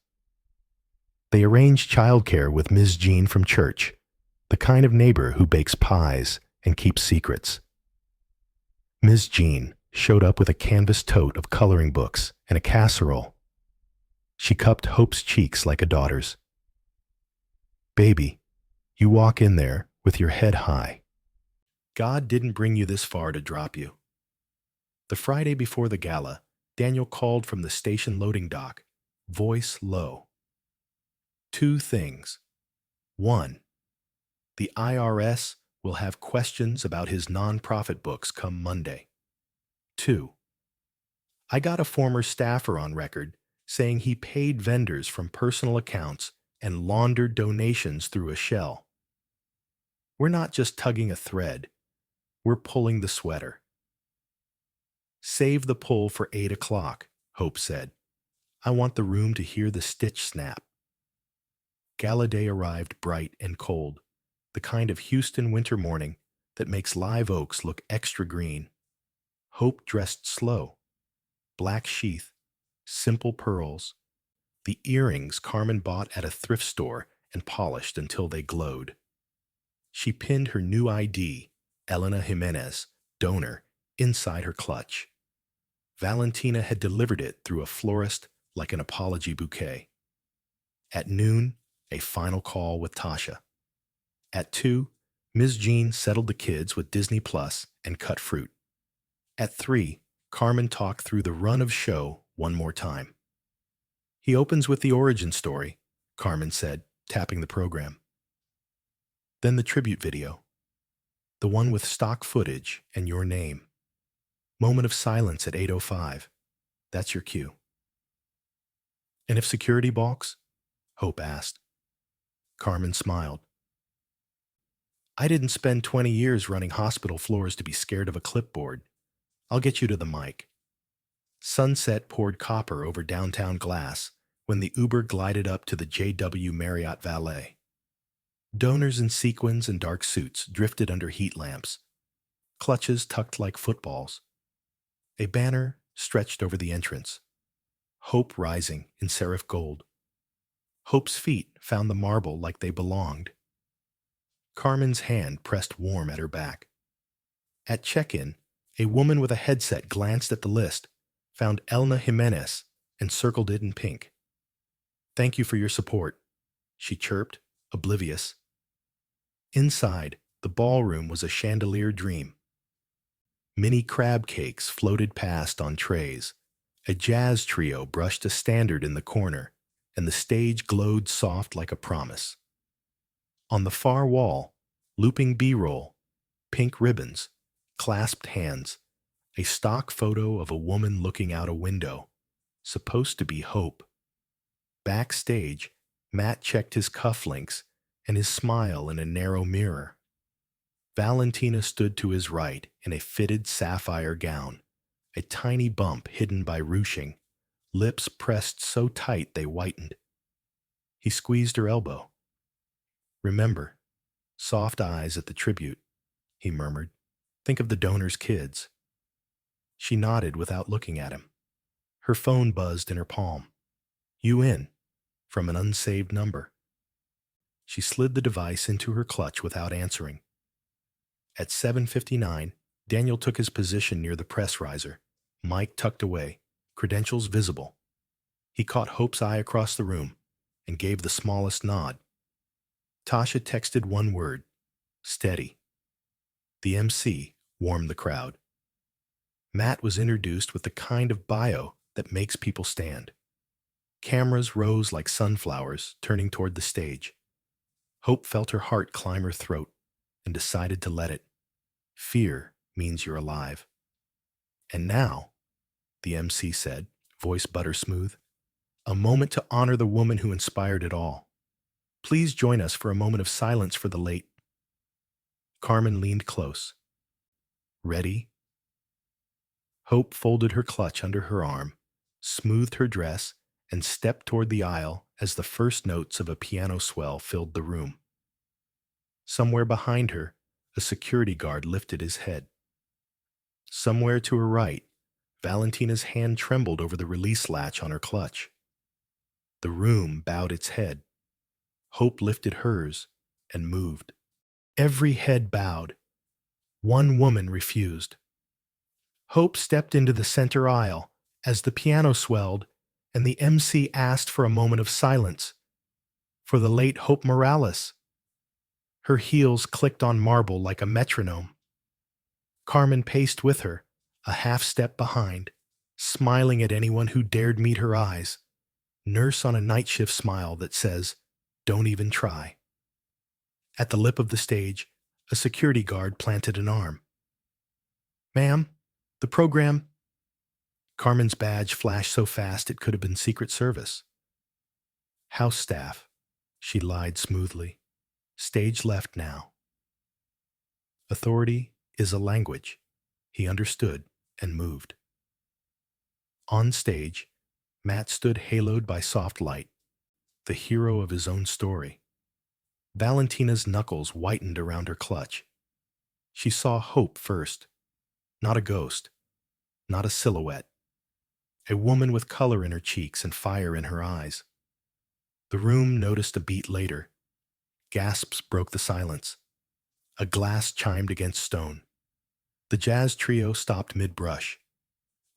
They arranged childcare with Ms. Jean from church, the kind of neighbor who bakes pies and keeps secrets. Ms. Jean showed up with a canvas tote of coloring books and a casserole. She cupped Hope's cheeks like a daughter's. Baby, you walk in there with your head high. God didn't bring you this far to drop you. The Friday before the gala, Daniel called from the station loading dock, voice low. 2 things. 1. The IRS will have questions about his nonprofit books come Monday. 2. I got a former staffer on record saying he paid vendors from personal accounts and laundered donations through a shell. We're not just tugging a thread, we're pulling the sweater. Save the pull for 8 o'clock, Hope said. I want the room to hear the stitch snap. Gala day arrived bright and cold, the kind of Houston winter morning that makes live oaks look extra green. Hope dressed slow. Black sheath, simple pearls, the earrings Carmen bought at a thrift store and polished until they glowed. She pinned her new ID, Elena Jimenez, donor, inside her clutch. Valentina had delivered it through a florist like an apology bouquet. At noon, a final call with Tasha. At 2, Ms. Jean settled the kids with Disney Plus and cut fruit. At 3, Carmen talked through the run of show one more time. He opens with the origin story, Carmen said, tapping the program. Then the tribute video. The one with stock footage and your name. Moment of silence at 8:05. That's your cue. And if security balks? Hope asked. Carmen smiled. I didn't spend 20 years running hospital floors to be scared of a clipboard. I'll get you to the mic. Sunset poured copper over downtown glass when the Uber glided up to the JW Marriott valet. Donors in sequins and dark suits drifted under heat lamps, clutches tucked like footballs. A banner stretched over the entrance. Hope Rising in serif gold. Hope's feet found the marble like they belonged. Carmen's hand pressed warm at her back. At check-in, a woman with a headset glanced at the list, found Elena Jimenez, and circled it in pink. Thank you for your support, she chirped, oblivious. Inside, the ballroom was a chandelier dream. Mini crab cakes floated past on trays. A jazz trio brushed a standard in the corner, and the stage glowed soft like a promise. On the far wall, looping B-roll, pink ribbons, clasped hands, a stock photo of a woman looking out a window, supposed to be Hope. Backstage, Matt checked his cufflinks and his smile in a narrow mirror. Valentina stood to his right in a fitted sapphire gown, a tiny bump hidden by ruching, lips pressed so tight they whitened. He squeezed her elbow. Remember, soft eyes at the tribute, he murmured. Think of the donor's kids. She nodded without looking at him. Her phone buzzed in her palm. You in, from an unsaved number. She slid the device into her clutch without answering. At 7:59, Daniel took his position near the press riser, mic tucked away, credentials visible. He caught Hope's eye across the room and gave the smallest nod. Tasha texted one word, steady. The MC warmed the crowd. Matt was introduced with the kind of bio that makes people stand. Cameras rose like sunflowers, turning toward the stage. Hope felt her heart climb her throat and decided to let it. Fear means you're alive. And now, the MC said, voice butter smooth, a moment to honor the woman who inspired it all. Please join us for a moment of silence for the late. Carmen leaned close. Ready? Hope folded her clutch under her arm, smoothed her dress, and stepped toward the aisle as the first notes of a piano swell filled the room. Somewhere behind her, a security guard lifted his head. Somewhere to her right, Valentina's hand trembled over the release latch on her clutch. The room bowed its head. Hope lifted hers and moved. Every head bowed. One woman refused. Hope stepped into the center aisle as the piano swelled and the MC asked for a moment of silence. For the late Hope Morales. Her heels clicked on marble like a metronome. Carmen paced with her, a half step behind, smiling at anyone who dared meet her eyes. Nurse on a night shift smile that says, don't even try. At the lip of the stage, a security guard planted an arm. Ma'am, the program... Carmen's badge flashed so fast it could have been Secret Service. House staff, she lied smoothly. Stage left now. Authority is a language. He understood and moved. On stage, Matt stood haloed by soft light, the hero of his own story. Valentina's knuckles whitened around her clutch. She saw Hope first, not a ghost, not a silhouette, a woman with color in her cheeks and fire in her eyes. The room noticed a beat later. Gasps broke the silence. A glass chimed against stone. The jazz trio stopped mid-brush.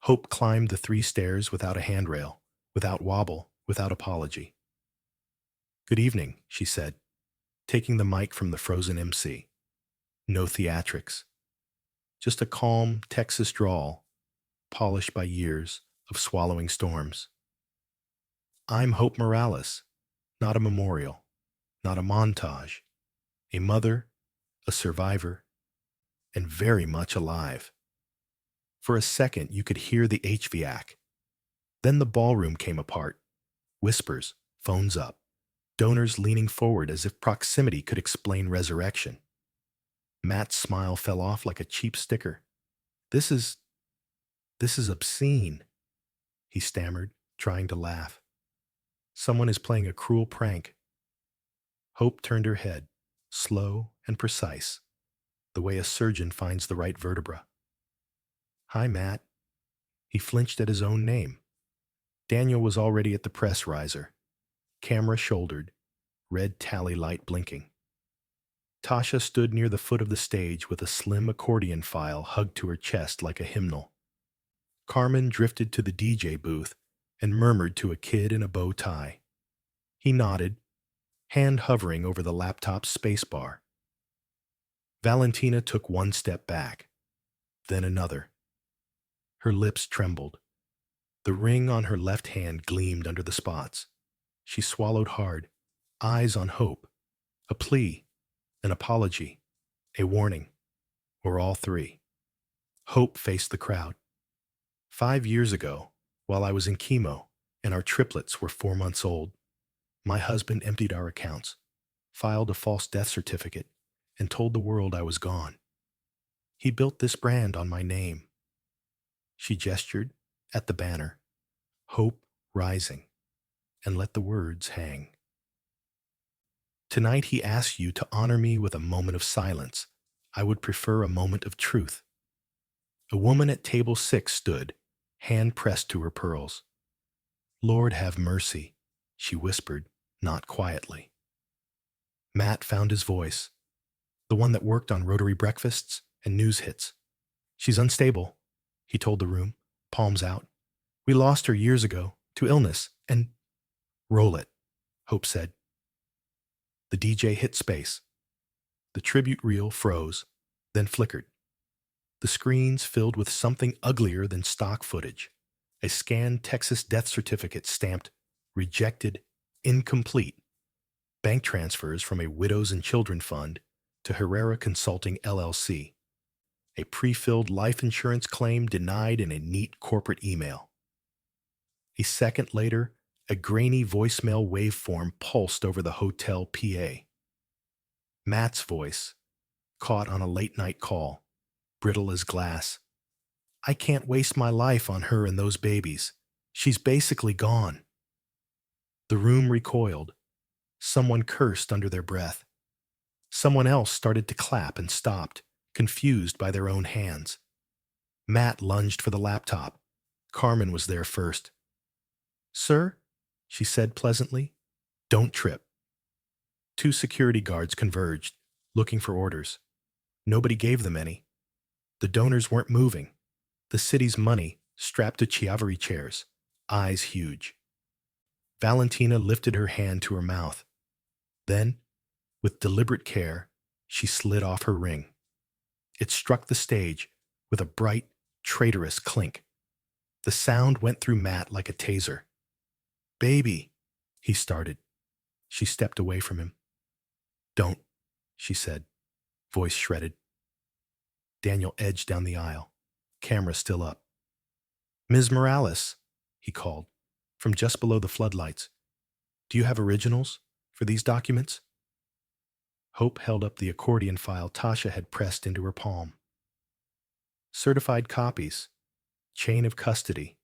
Hope climbed the 3 stairs without a handrail, without wobble, without apology. Good evening, she said, taking the mic from the frozen MC. No theatrics. Just a calm Texas drawl, polished by years of swallowing storms. I'm Hope Morales, not a memorial, not a montage, a mother, a survivor, and very much alive. For a second, you could hear the HVAC. Then the ballroom came apart. Whispers, phones up, donors leaning forward as if proximity could explain resurrection. Matt's smile fell off like a cheap sticker. This is obscene, he stammered, trying to laugh. Someone is playing a cruel prank. Hope turned her head, slow and precise, the way a surgeon finds the right vertebra. Hi, Matt. He flinched at his own name. Daniel was already at the press riser, camera shouldered, red tally light blinking. Tasha stood near the foot of the stage with a slim accordion file hugged to her chest like a hymnal. Carmen drifted to the DJ booth and murmured to a kid in a bow tie. He nodded, hand hovering over the laptop's spacebar. Valentina took one step back, then another. Her lips trembled. The ring on her left hand gleamed under the spots. She swallowed hard, eyes on Hope. A plea, an apology, a warning, or all 3. Hope faced the crowd. 5 years ago, while I was in chemo and our triplets were 4 months old, my husband emptied our accounts, filed a false death certificate, and told the world I was gone. He built this brand on my name. She gestured at the banner, Hope Rising, and let the words hang. Tonight he asks you to honor me with a moment of silence. I would prefer a moment of truth. A woman at table 6 stood, hand pressed to her pearls. Lord have mercy, she whispered, not quietly. Matt found his voice, the one that worked on rotary breakfasts and news hits. She's unstable, he told the room, palms out. We lost her years ago to illness and... Roll it, Hope said. The DJ hit space. The tribute reel froze, then flickered. The screens filled with something uglier than stock footage. A scanned Texas death certificate stamped rejected, incomplete. Bank transfers from a widows and children fund to Herrera Consulting LLC. A pre-filled life insurance claim denied in a neat corporate email. A second later, a grainy voicemail waveform pulsed over the hotel PA. Matt's voice, caught on a late-night call, brittle as glass. I can't waste my life on her and those babies. She's basically gone. The room recoiled. Someone cursed under their breath. Someone else started to clap and stopped, confused by their own hands. Matt lunged for the laptop. Carmen was there first. Sir, she said pleasantly, don't trip. 2 security guards converged, looking for orders. Nobody gave them any. The donors weren't moving. The city's money strapped to Chiavari chairs, eyes huge. Valentina lifted her hand to her mouth. Then, with deliberate care, she slid off her ring. It struck the stage with a bright, traitorous clink. The sound went through Matt like a taser. Baby, he started. She stepped away from him. Don't, she said, voice shredded. Daniel edged down the aisle, camera still up. Ms. Morales, he called, from just below the floodlights. Do you have originals for these documents? Hope held up the accordion file Tasha had pressed into her palm. Certified copies, chain of custody,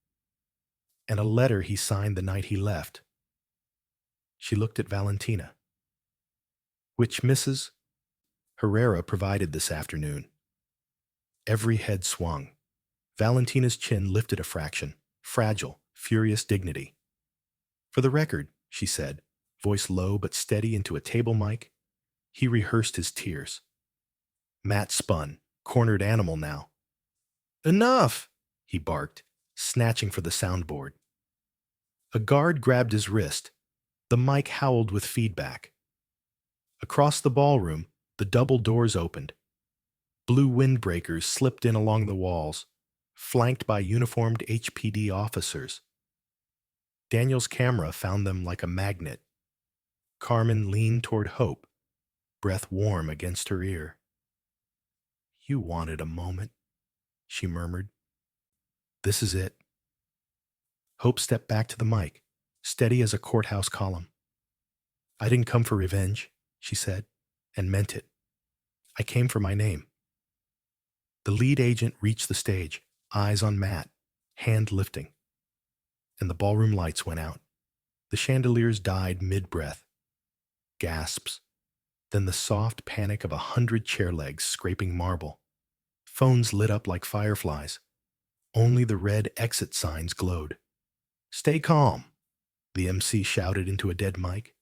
and a letter he signed the night he left. She looked at Valentina. Which Mrs. Herrera provided this afternoon. Every head swung. Valentina's chin lifted a fraction, fragile, furious dignity. For the record, she said, voice low but steady into a table mic. He rehearsed his tears. Matt spun, cornered animal now. Enough, he barked, snatching for the soundboard. A guard grabbed his wrist. The mic howled with feedback. Across the ballroom, the double doors opened. Blue windbreakers slipped in along the walls, flanked by uniformed HPD officers. Daniel's camera found them like a magnet. Carmen leaned toward Hope, breath warm against her ear. You wanted a moment, she murmured. This is it. Hope stepped back to the mic, steady as a courthouse column. I didn't come for revenge, she said, and meant it. I came for my name. The lead agent reached the stage, eyes on Matt, hand lifting. And the ballroom lights went out. The chandeliers died mid-breath. Gasps. Then the soft panic of 100 chair legs scraping marble. Phones lit up like fireflies. Only the red exit signs glowed. Stay calm, the MC shouted into a dead mic.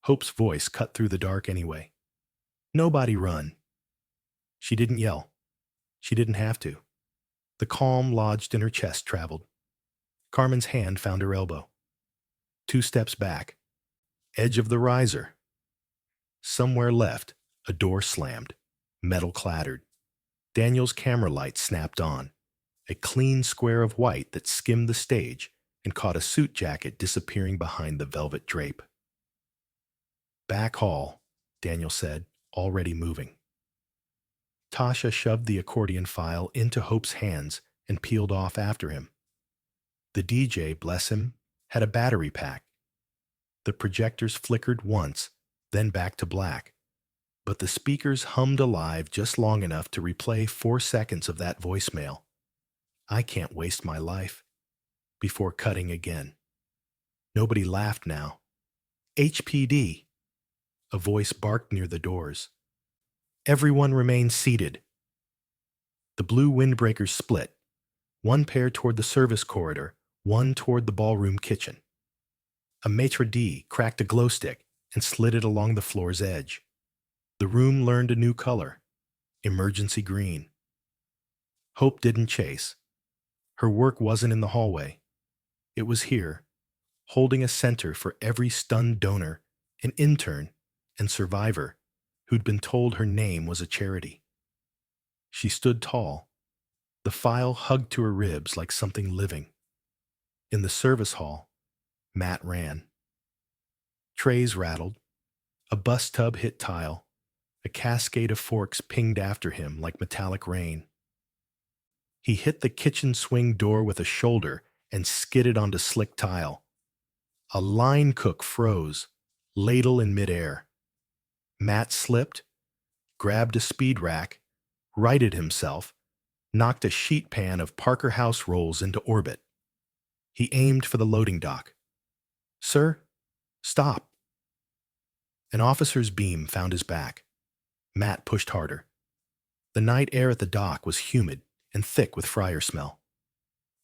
Hope's voice cut through the dark anyway. Nobody run. She didn't yell. She didn't have to. The calm lodged in her chest traveled. Carmen's hand found her elbow. 2 steps back. Edge of the riser. Somewhere left, a door slammed. Metal clattered. Daniel's camera light snapped on. A clean square of white that skimmed the stage and caught a suit jacket disappearing behind the velvet drape. Back hall, Daniel said, already moving. Tasha shoved the accordion file into Hope's hands and peeled off after him. The DJ, bless him, had a battery pack. The projectors flickered once, then back to black, but the speakers hummed alive just long enough to replay 4 seconds of that voicemail. I can't waste my life. Before cutting again. Nobody laughed now. HPD. A voice barked near the doors. Everyone remain seated. The blue windbreakers split, one pair toward the service corridor, one toward the ballroom kitchen. A maitre d' cracked a glow stick and slid it along the floor's edge. The room learned a new color, emergency green. Hope didn't chase. Her work wasn't in the hallway. It was here, holding a center for every stunned donor, an intern, and survivor who'd been told her name was a charity. She stood tall, the file hugged to her ribs like something living. In the service hall, Matt ran. Trays rattled. A bus tub hit tile. A cascade of forks pinged after him like metallic rain. He hit the kitchen swing door with a shoulder and skidded onto slick tile. A line cook froze, ladle in midair. Matt slipped, grabbed a speed rack, righted himself, knocked a sheet pan of Parker House rolls into orbit. He aimed for the loading dock. "Sir, stop." An officer's beam found his back. Matt pushed harder. The night air at the dock was humid and thick with fryer smell.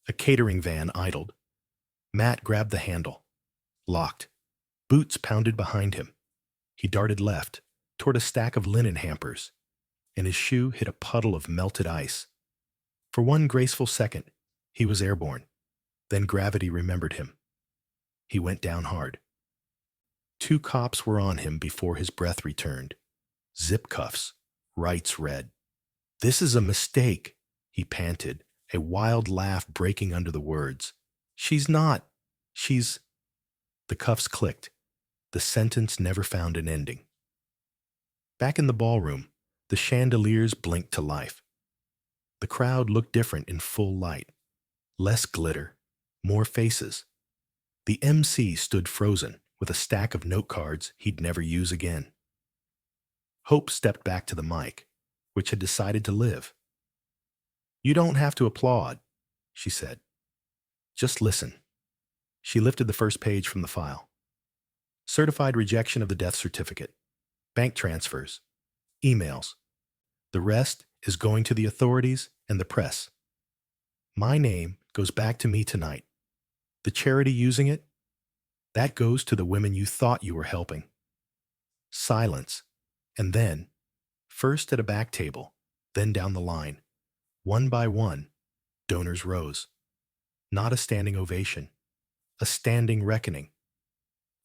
A catering van idled. Matt grabbed the handle. Locked. Boots pounded behind him. He darted left, toward a stack of linen hampers, and his shoe hit a puddle of melted ice. For one graceful second, he was airborne. Then gravity remembered him. He went down hard. 2 cops were on him before his breath returned. Zip cuffs, rights red. "This is a mistake," he panted, a wild laugh breaking under the words. "She's not. She's—" The cuffs clicked. The sentence never found an ending. Back in the ballroom, the chandeliers blinked to life. The crowd looked different in full light. Less glitter, more faces. The MC stood frozen, with a stack of note cards he'd never use again. Hope stepped back to the mic, which had decided to live. "You don't have to applaud," she said. "Just listen." She lifted the first page from the file. Certified rejection of the death certificate. Bank transfers. Emails. The rest is going to the authorities and the press. My name goes back to me tonight. The charity using it, that goes to the women you thought you were helping. Silence. And then, first at a back table, then down the line, one by one, donors rose. Not a standing ovation. A standing reckoning.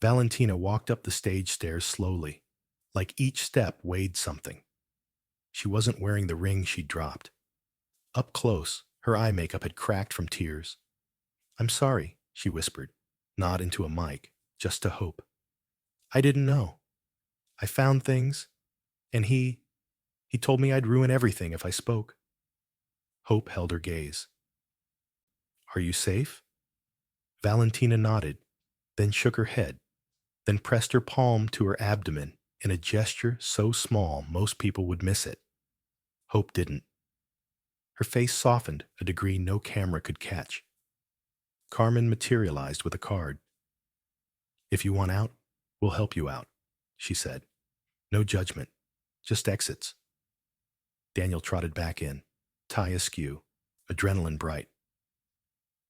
Valentina walked up the stage stairs slowly, like each step weighed something. She wasn't wearing the ring she'd dropped. Up close, her eye makeup had cracked from tears. "I'm sorry," she whispered, not into a mic, just to Hope. "I didn't know. I found things, and he told me I'd ruin everything if I spoke." Hope held her gaze. "Are you safe?" Valentina nodded, then shook her head, then pressed her palm to her abdomen in a gesture so small most people would miss it. Hope didn't. Her face softened a degree no camera could catch. Carmen materialized with a card. "If you want out, we'll help you out," she said. "No judgment, just exits." Daniel trotted back in, tie askew, adrenaline bright.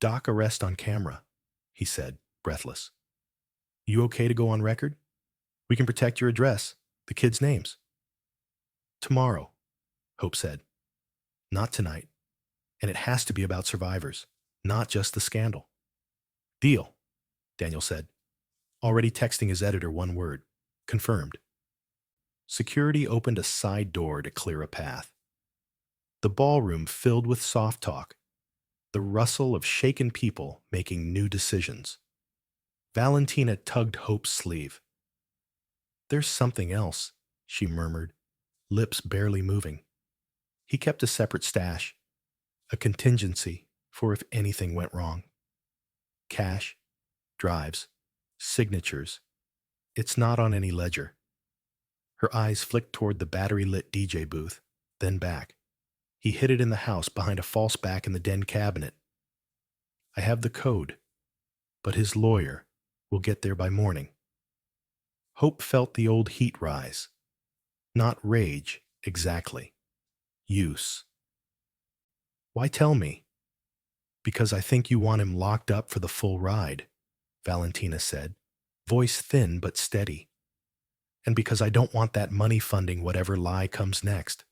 "Doc arrest on camera," he said, breathless. "You okay to go on record? We can protect your address, the kids' names." "Tomorrow," Hope said. "Not tonight. And it has to be about survivors, not just the scandal." "Deal," Daniel said, already texting his editor one word. "Confirmed." Security opened a side door to clear a path. The ballroom filled with soft talk, the rustle of shaken people making new decisions. Valentina tugged Hope's sleeve. "There's something else," she murmured, lips barely moving. He kept a separate stash, a contingency for if anything went wrong. Cash, drives, signatures. It's not on any ledger. Her eyes flicked toward the battery-lit DJ booth, then back. He hid it in the house behind a false back in the den cabinet. "I have the code, but his lawyer will get there by morning." Hope felt the old heat rise. Not rage, exactly. Use. Why tell me? Because I think you want him locked up for the full ride, Valentina said, voice thin but steady. And because I don't want that money funding whatever lie comes next.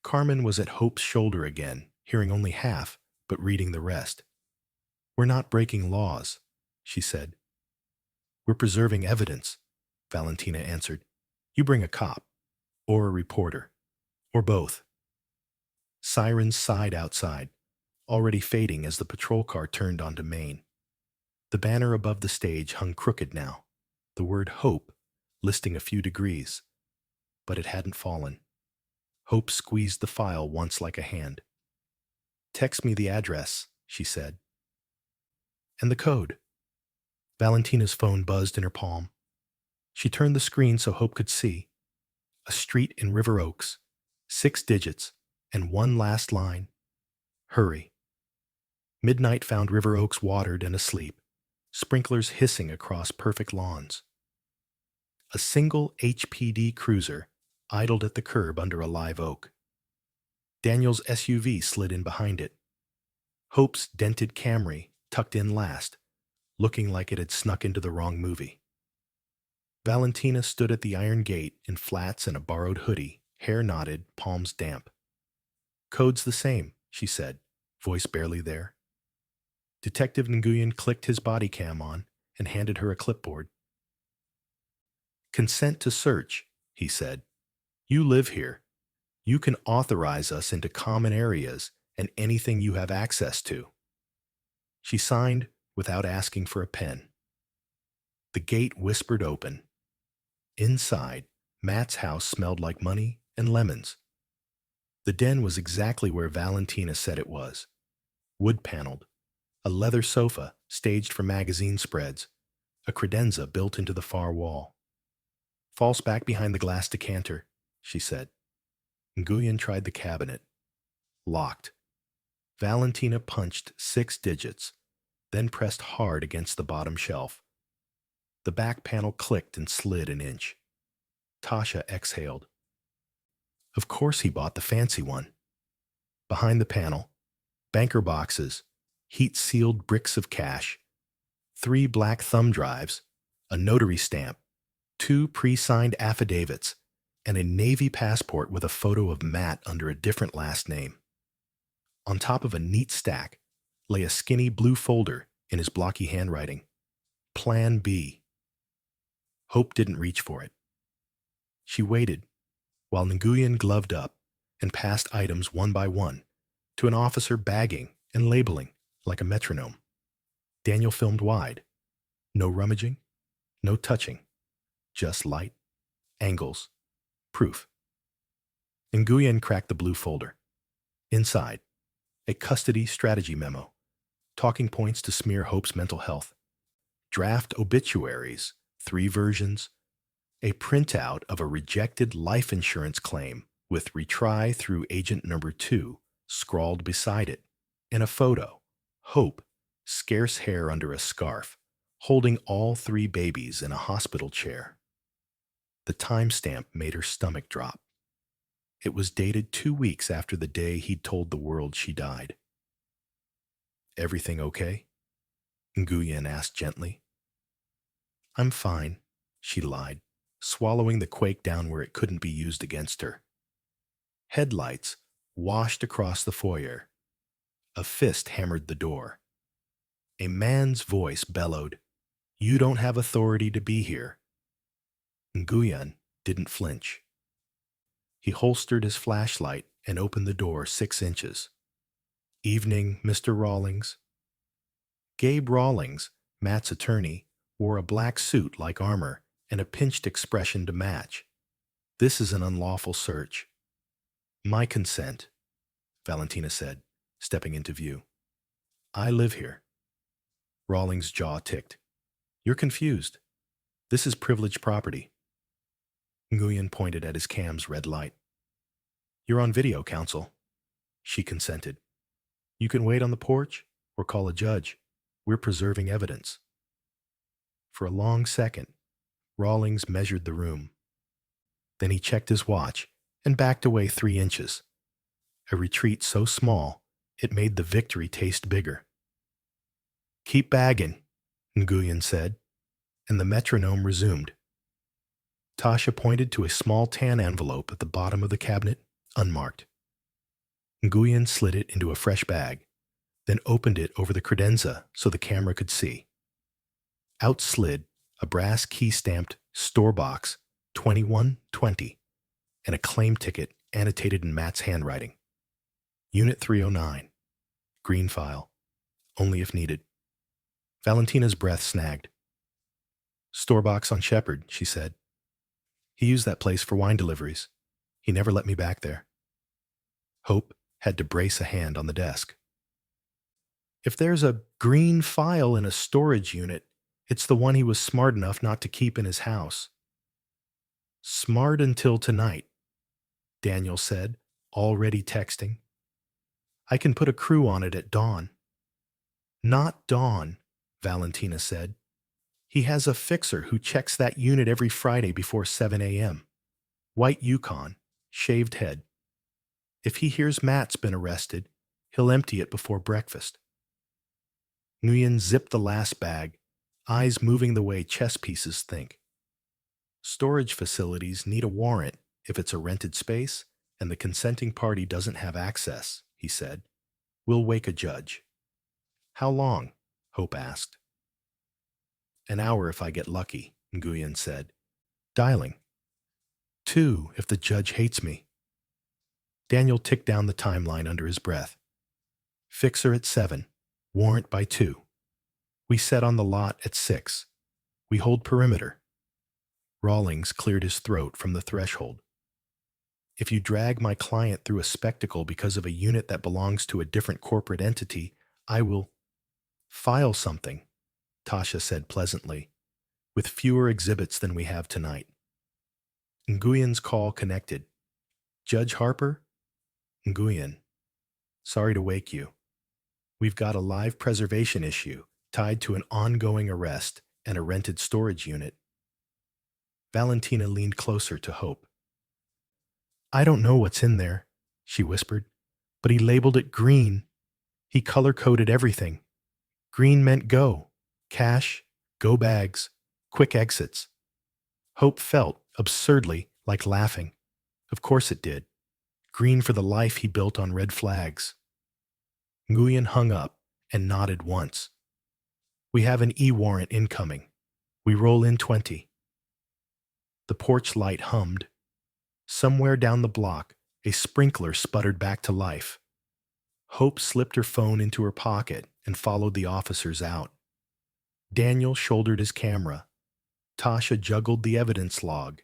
Carmen was at Hope's shoulder again, hearing only half, but reading the rest. We're not breaking laws, she said. We're preserving evidence, Valentina answered. You bring a cop, or a reporter, or both. Sirens sighed outside, already fading as the patrol car turned onto Main. The banner above the stage hung crooked now, the word Hope listing a few degrees, but it hadn't fallen. Hope squeezed the file once like a hand. Text me the address, she said. And the code. Valentina's phone buzzed in her palm. She turned the screen so Hope could see. A street in River Oaks, 6 digits, and one last line. Hurry. Midnight found River Oaks watered and asleep, sprinklers hissing across perfect lawns. A single HPD cruiser idled at the curb under a live oak. Daniel's SUV slid in behind it. Hope's dented Camry tucked in last, looking like it had snuck into the wrong movie. Valentina stood at the iron gate in flats and a borrowed hoodie, hair knotted, palms damp. Code's the same, she said, voice barely there. Detective Nguyen clicked his body cam on and handed her a clipboard. Consent to search, he said. You live here. You can authorize us into common areas and anything you have access to. She signed without asking for a pen. The gate whispered open. Inside, Matt's house smelled like money and lemons. The den was exactly where Valentina said it was. Wood-paneled, a leather sofa staged for magazine spreads, a credenza built into the far wall. False back behind the glass decanter, she said. Nguyen tried the cabinet. Locked. Valentina punched 6 digits, then pressed hard against the bottom shelf. The back panel clicked and slid an inch. Tasha exhaled. Of course he bought the fancy one. Behind the panel, banker boxes, heat-sealed bricks of cash, 3 black thumb drives, a notary stamp, 2 pre-signed affidavits, and a Navy passport with a photo of Matt under a different last name. On top of a neat stack lay a skinny blue folder in his blocky handwriting. Plan B. Hope didn't reach for it. She waited while Nguyen gloved up and passed items one by one to an officer bagging and labeling like a metronome. Daniel filmed wide. No rummaging, no touching, just light, angles, proof. Nguyen cracked the blue folder. Inside, a custody strategy memo, talking points to smear Hope's mental health, draft obituaries, 3 versions, a printout of a rejected life insurance claim with retry through agent number 2 scrawled beside it, and a photo, Hope, scarce hair under a scarf, holding all 3 babies in a hospital chair. The timestamp made her stomach drop. It was dated 2 weeks after the day he'd told the world she died. Everything okay? Nguyen asked gently. I'm fine, she lied, swallowing the quake down where it couldn't be used against her. Headlights washed across the foyer. A fist hammered the door. A man's voice bellowed, You don't have authority to be here. Nguyen didn't flinch. He holstered his flashlight and opened the door 6 inches. Evening, Mr. Rawlings. Gabe Rawlings, Matt's attorney, wore a black suit like armor and a pinched expression to match. This is an unlawful search. My consent, Valentina said, stepping into view. I live here. Rawlings' jaw ticked. You're confused. This is privileged property. Nguyen pointed at his cam's red light. You're on video, counsel. She consented. You can wait on the porch or call a judge. We're preserving evidence. For a long second, Rawlings measured the room. Then he checked his watch and backed away 3 inches, a retreat so small it made the victory taste bigger. "Keep bagging," Nguyen said, and the metronome resumed. Tasha pointed to a small tan envelope at the bottom of the cabinet, unmarked. Nguyen slid it into a fresh bag, then opened it over the credenza so the camera could see. Out slid a brass key-stamped store box 2120 and a claim ticket annotated in Matt's handwriting. Unit 309. Green file. Only if needed. Valentina's breath snagged. "Store box on Shepherd," she said. "He used that place for wine deliveries. He never let me back there." Hope had to brace a hand on the desk. "If there's a green file in a storage unit, it's the one he was smart enough not to keep in his house." "Smart until tonight," Daniel said, already texting. "I can put a crew on it at dawn." "Not dawn," Valentina said. "He has a fixer who checks that unit every Friday before 7 a.m. White Yukon, shaved head. If he hears Matt's been arrested, he'll empty it before breakfast." Nguyen zipped the last bag, eyes moving the way chess pieces think. "Storage facilities need a warrant if it's a rented space and the consenting party doesn't have access," he said. "We'll wake a judge." "How long?" Hope asked. "An hour if I get lucky," Nguyen said. Dialing. "2 if the judge hates me." Daniel ticked down the timeline under his breath. "Fixer at 7. Warrant by 2. We set on the lot at 6. We hold perimeter." Rawlings cleared his throat from the threshold. "If you drag my client through a spectacle because of a unit that belongs to a different corporate entity, I will file something," Tasha said pleasantly, "with fewer exhibits than we have tonight." Nguyen's call connected. "Judge Harper?" "Nguyen. Sorry to wake you. We've got a live preservation issue tied to an ongoing arrest and a rented storage unit." Valentina leaned closer to Hope. "I don't know what's in there," she whispered, "but he labeled it green. He color-coded everything. Green meant go. Cash, go bags, quick exits." Hope felt, absurdly, like laughing. Of course it did. Green for the life he built on red flags. Nguyen hung up and nodded once. "We have an E-warrant incoming. We roll in 20. The porch light hummed. Somewhere down the block, a sprinkler sputtered back to life. Hope slipped her phone into her pocket and followed the officers out. Daniel shouldered his camera. Tasha juggled the evidence log.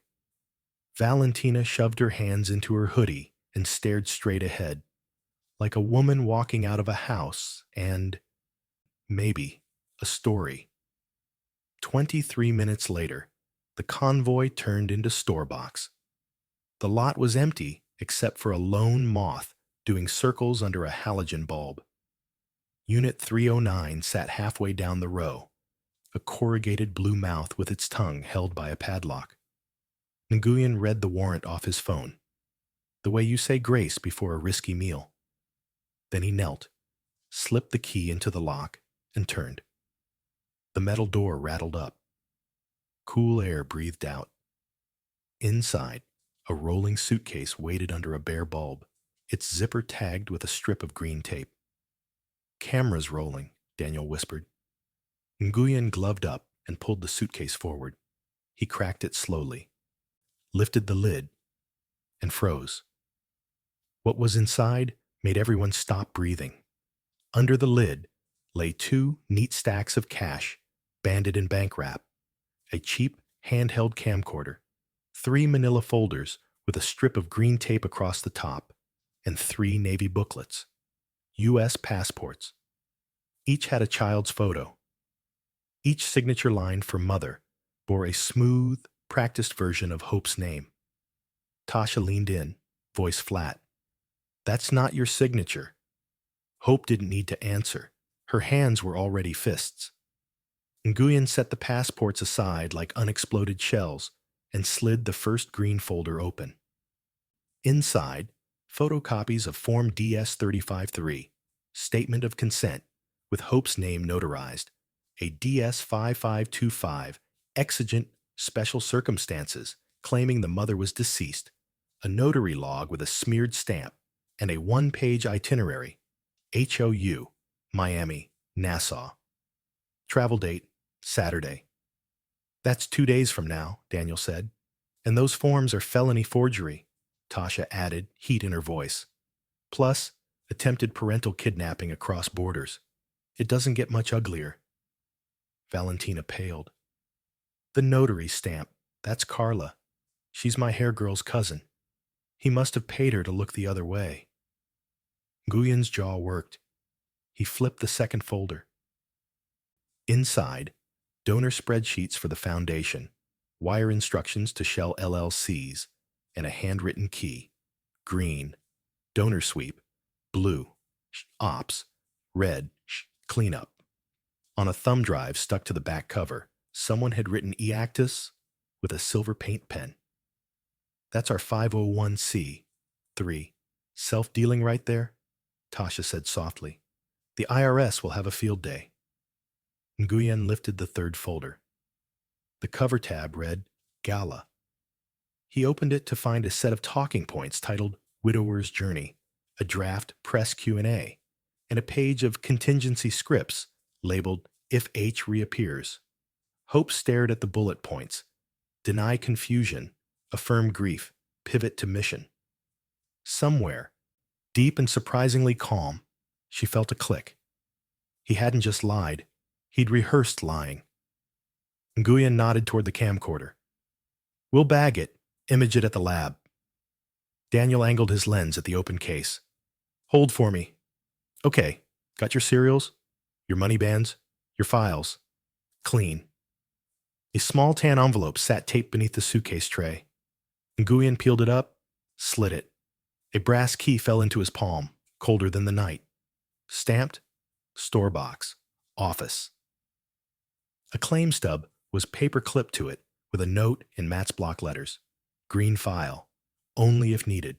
Valentina shoved her hands into her hoodie and stared straight ahead, like a woman walking out of a house and, maybe, a story. 23 minutes later, the convoy turned into store box. The lot was empty except for a lone moth doing circles under a halogen bulb. Unit 309 sat halfway down the row, a corrugated blue mouth with its tongue held by a padlock. Nguyen read the warrant off his phone, the way you say grace before a risky meal. Then he knelt, slipped the key into the lock, and turned. The metal door rattled up. Cool air breathed out. Inside, a rolling suitcase waited under a bare bulb, its zipper tagged with a strip of green tape. "Camera's rolling," Daniel whispered. Nguyen gloved up and pulled the suitcase forward. He cracked it slowly, lifted the lid, and froze. What was inside made everyone stop breathing. Under the lid lay 2 neat stacks of cash, banded in bank wrap, a cheap handheld camcorder, 3 manila folders with a strip of green tape across the top, and 3 Navy booklets. U.S. passports. Each had a child's photo. Each signature line for mother bore a smooth, practiced version of Hope's name. Tasha leaned in, voice flat. "That's not your signature." Hope didn't need to answer. Her hands were already fists. Nguyen set the passports aside like unexploded shells and slid the first green folder open. Inside, photocopies of Form DS-35-3, Statement of Consent, with Hope's name notarized, a DS-5525, Exigent Special Circumstances, claiming the mother was deceased, a notary log with a smeared stamp, and a one-page itinerary, HOU, Miami, Nassau. Travel date, Saturday. That's 2 days from now, Daniel said. And those forms are felony forgery, Tasha added, heat in her voice. Plus, attempted parental kidnapping across borders. It doesn't get much uglier. Valentina paled. The notary stamp, that's Carla. She's my hair girl's cousin. He must have paid her to look the other way. Nguyen's jaw worked. He flipped the second folder. Inside, donor spreadsheets for the foundation, wire instructions to Shell LLCs, and a handwritten key. Green, donor sweep. Blue, ops. Red, cleanup. On a thumb drive stuck to the back cover, someone had written Eactus with a silver paint pen. That's our 501c. 3. Self-dealing right there? Tasha said softly. The IRS will have a field day. Nguyen lifted the third folder. The cover tab read, Gala. He opened it to find a set of talking points titled Widower's Journey, a draft press Q&A, and a page of contingency scripts labeled If H Reappears. Hope stared at the bullet points. Deny confusion, affirm grief, pivot to mission. Somewhere, deep and surprisingly calm, she felt a click. He hadn't just lied. He'd rehearsed lying. Nguyen nodded toward the camcorder. We'll bag it, image it at the lab. Daniel angled his lens at the open case. Hold for me. Okay, got your serials? Your money bands? Your files? Clean. A small tan envelope sat taped beneath the suitcase tray. Nguyen peeled it up, slid it. A brass key fell into his palm, colder than the night. Stamped, store box, office. A claim stub was paper clipped to it with a note in Matt's block letters. Green file. Only if needed.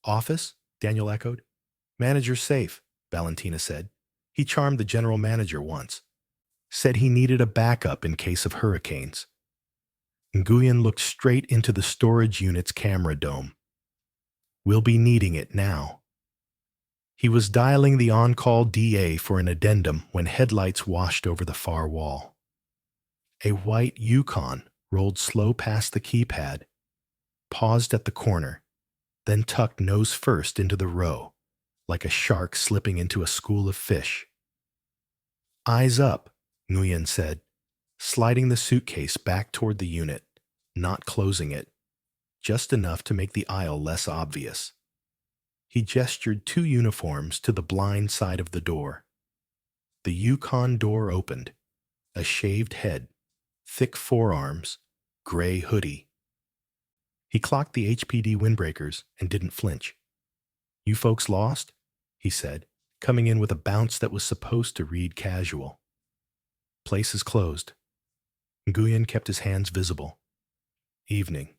Office? Daniel echoed. Manager's safe, Valentina said. He charmed the general manager once. Said he needed a backup in case of hurricanes. Nguyen looked straight into the storage unit's camera dome. We'll be needing it now. He was dialing the on-call DA for an addendum when headlights washed over the far wall. A white Yukon rolled slow past the keypad, paused at the corner, then tucked nose first into the row, like a shark slipping into a school of fish. Eyes up, Nguyen said, sliding the suitcase back toward the unit, not closing it, just enough to make the aisle less obvious. He gestured 2 uniforms to the blind side of the door. The Yukon door opened. A shaved head, thick forearms, gray hoodie. He clocked the HPD windbreakers and didn't flinch. You folks lost? He said, coming in with a bounce that was supposed to read casual. Place is closed. Nguyen kept his hands visible. Evening.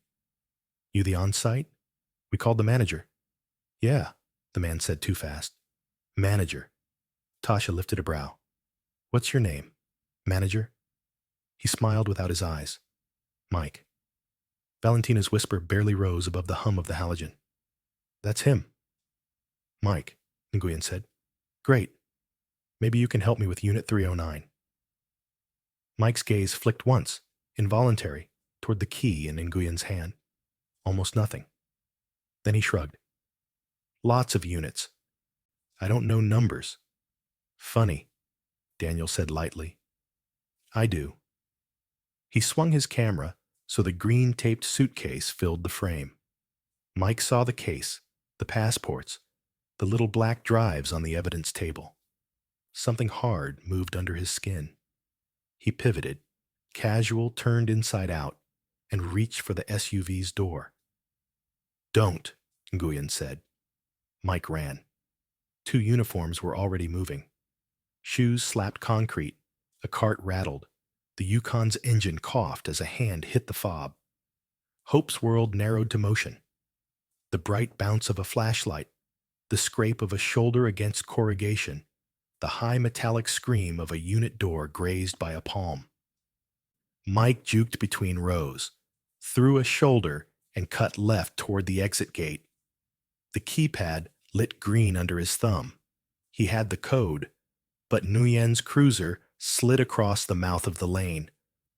You the on-site? We called the manager. Yeah, the man said too fast. Manager. Tasha lifted a brow. What's your name? Manager? He smiled without his eyes. Mike. Valentina's whisper barely rose above the hum of the halogen. That's him. Mike, Nguyen said. Great. Maybe you can help me with Unit 309. Mike's gaze flicked once, involuntary, toward the key in Nguyen's hand. Almost nothing. Then he shrugged. Lots of units. I don't know numbers. Funny, Daniel said lightly. I do. He swung his camera so the green-taped suitcase filled the frame. Mike saw the case, the passports, the little black drives on the evidence table. Something hard moved under his skin. He pivoted, casual turned inside out, and reached for the SUV's door. Don't, Nguyen said. Mike ran. 2 uniforms were already moving. Shoes slapped concrete, A cart rattled. The Yukon's engine coughed as a hand hit the fob. Hope's world narrowed to motion. The bright bounce of a flashlight, the scrape of a shoulder against corrugation, the high metallic scream of a unit door grazed by a palm. Mike juked between rows, threw a shoulder, and cut left toward the exit gate. The keypad lit green under his thumb. He had the code, but Nguyen's cruiser slid across the mouth of the lane,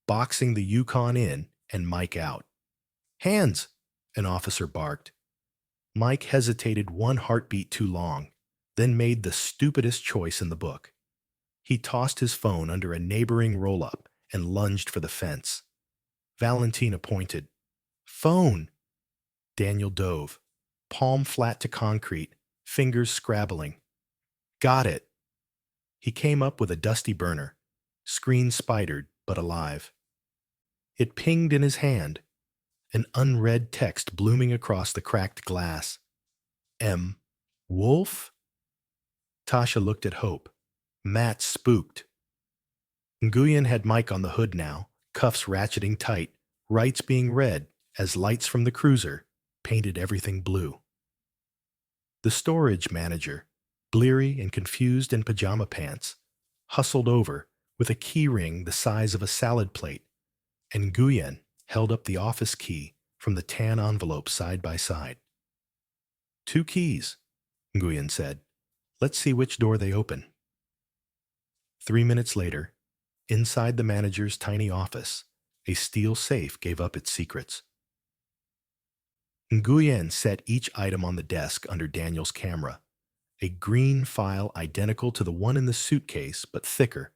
boxing the Yukon in and Mike out. "Hands!" an officer barked. Mike hesitated one heartbeat too long, then made the stupidest choice in the book. He tossed his phone under a neighboring roll-up and lunged for the fence. Valentina pointed. "Phone!" Daniel dove, palm flat to concrete, fingers scrabbling. "Got it." He came up with a dusty burner, screen spidered but alive. It pinged in his hand, an unread text blooming across the cracked glass. M. Wolf? Tasha looked at Hope. Matt spooked. Nguyen had Mike on the hood now, cuffs ratcheting tight, rights being read as lights from the cruiser painted everything blue. The storage manager, bleary and confused in pajama pants, hustled over with a key ring the size of a salad plate, and Nguyen held up the office key from the tan envelope side by side. "2 keys," Nguyen said. "Let's see which door they open." 3 minutes later, inside the manager's tiny office, a steel safe gave up its secrets. Nguyen set each item on the desk under Daniel's camera. A green file identical to the one in the suitcase, but thicker.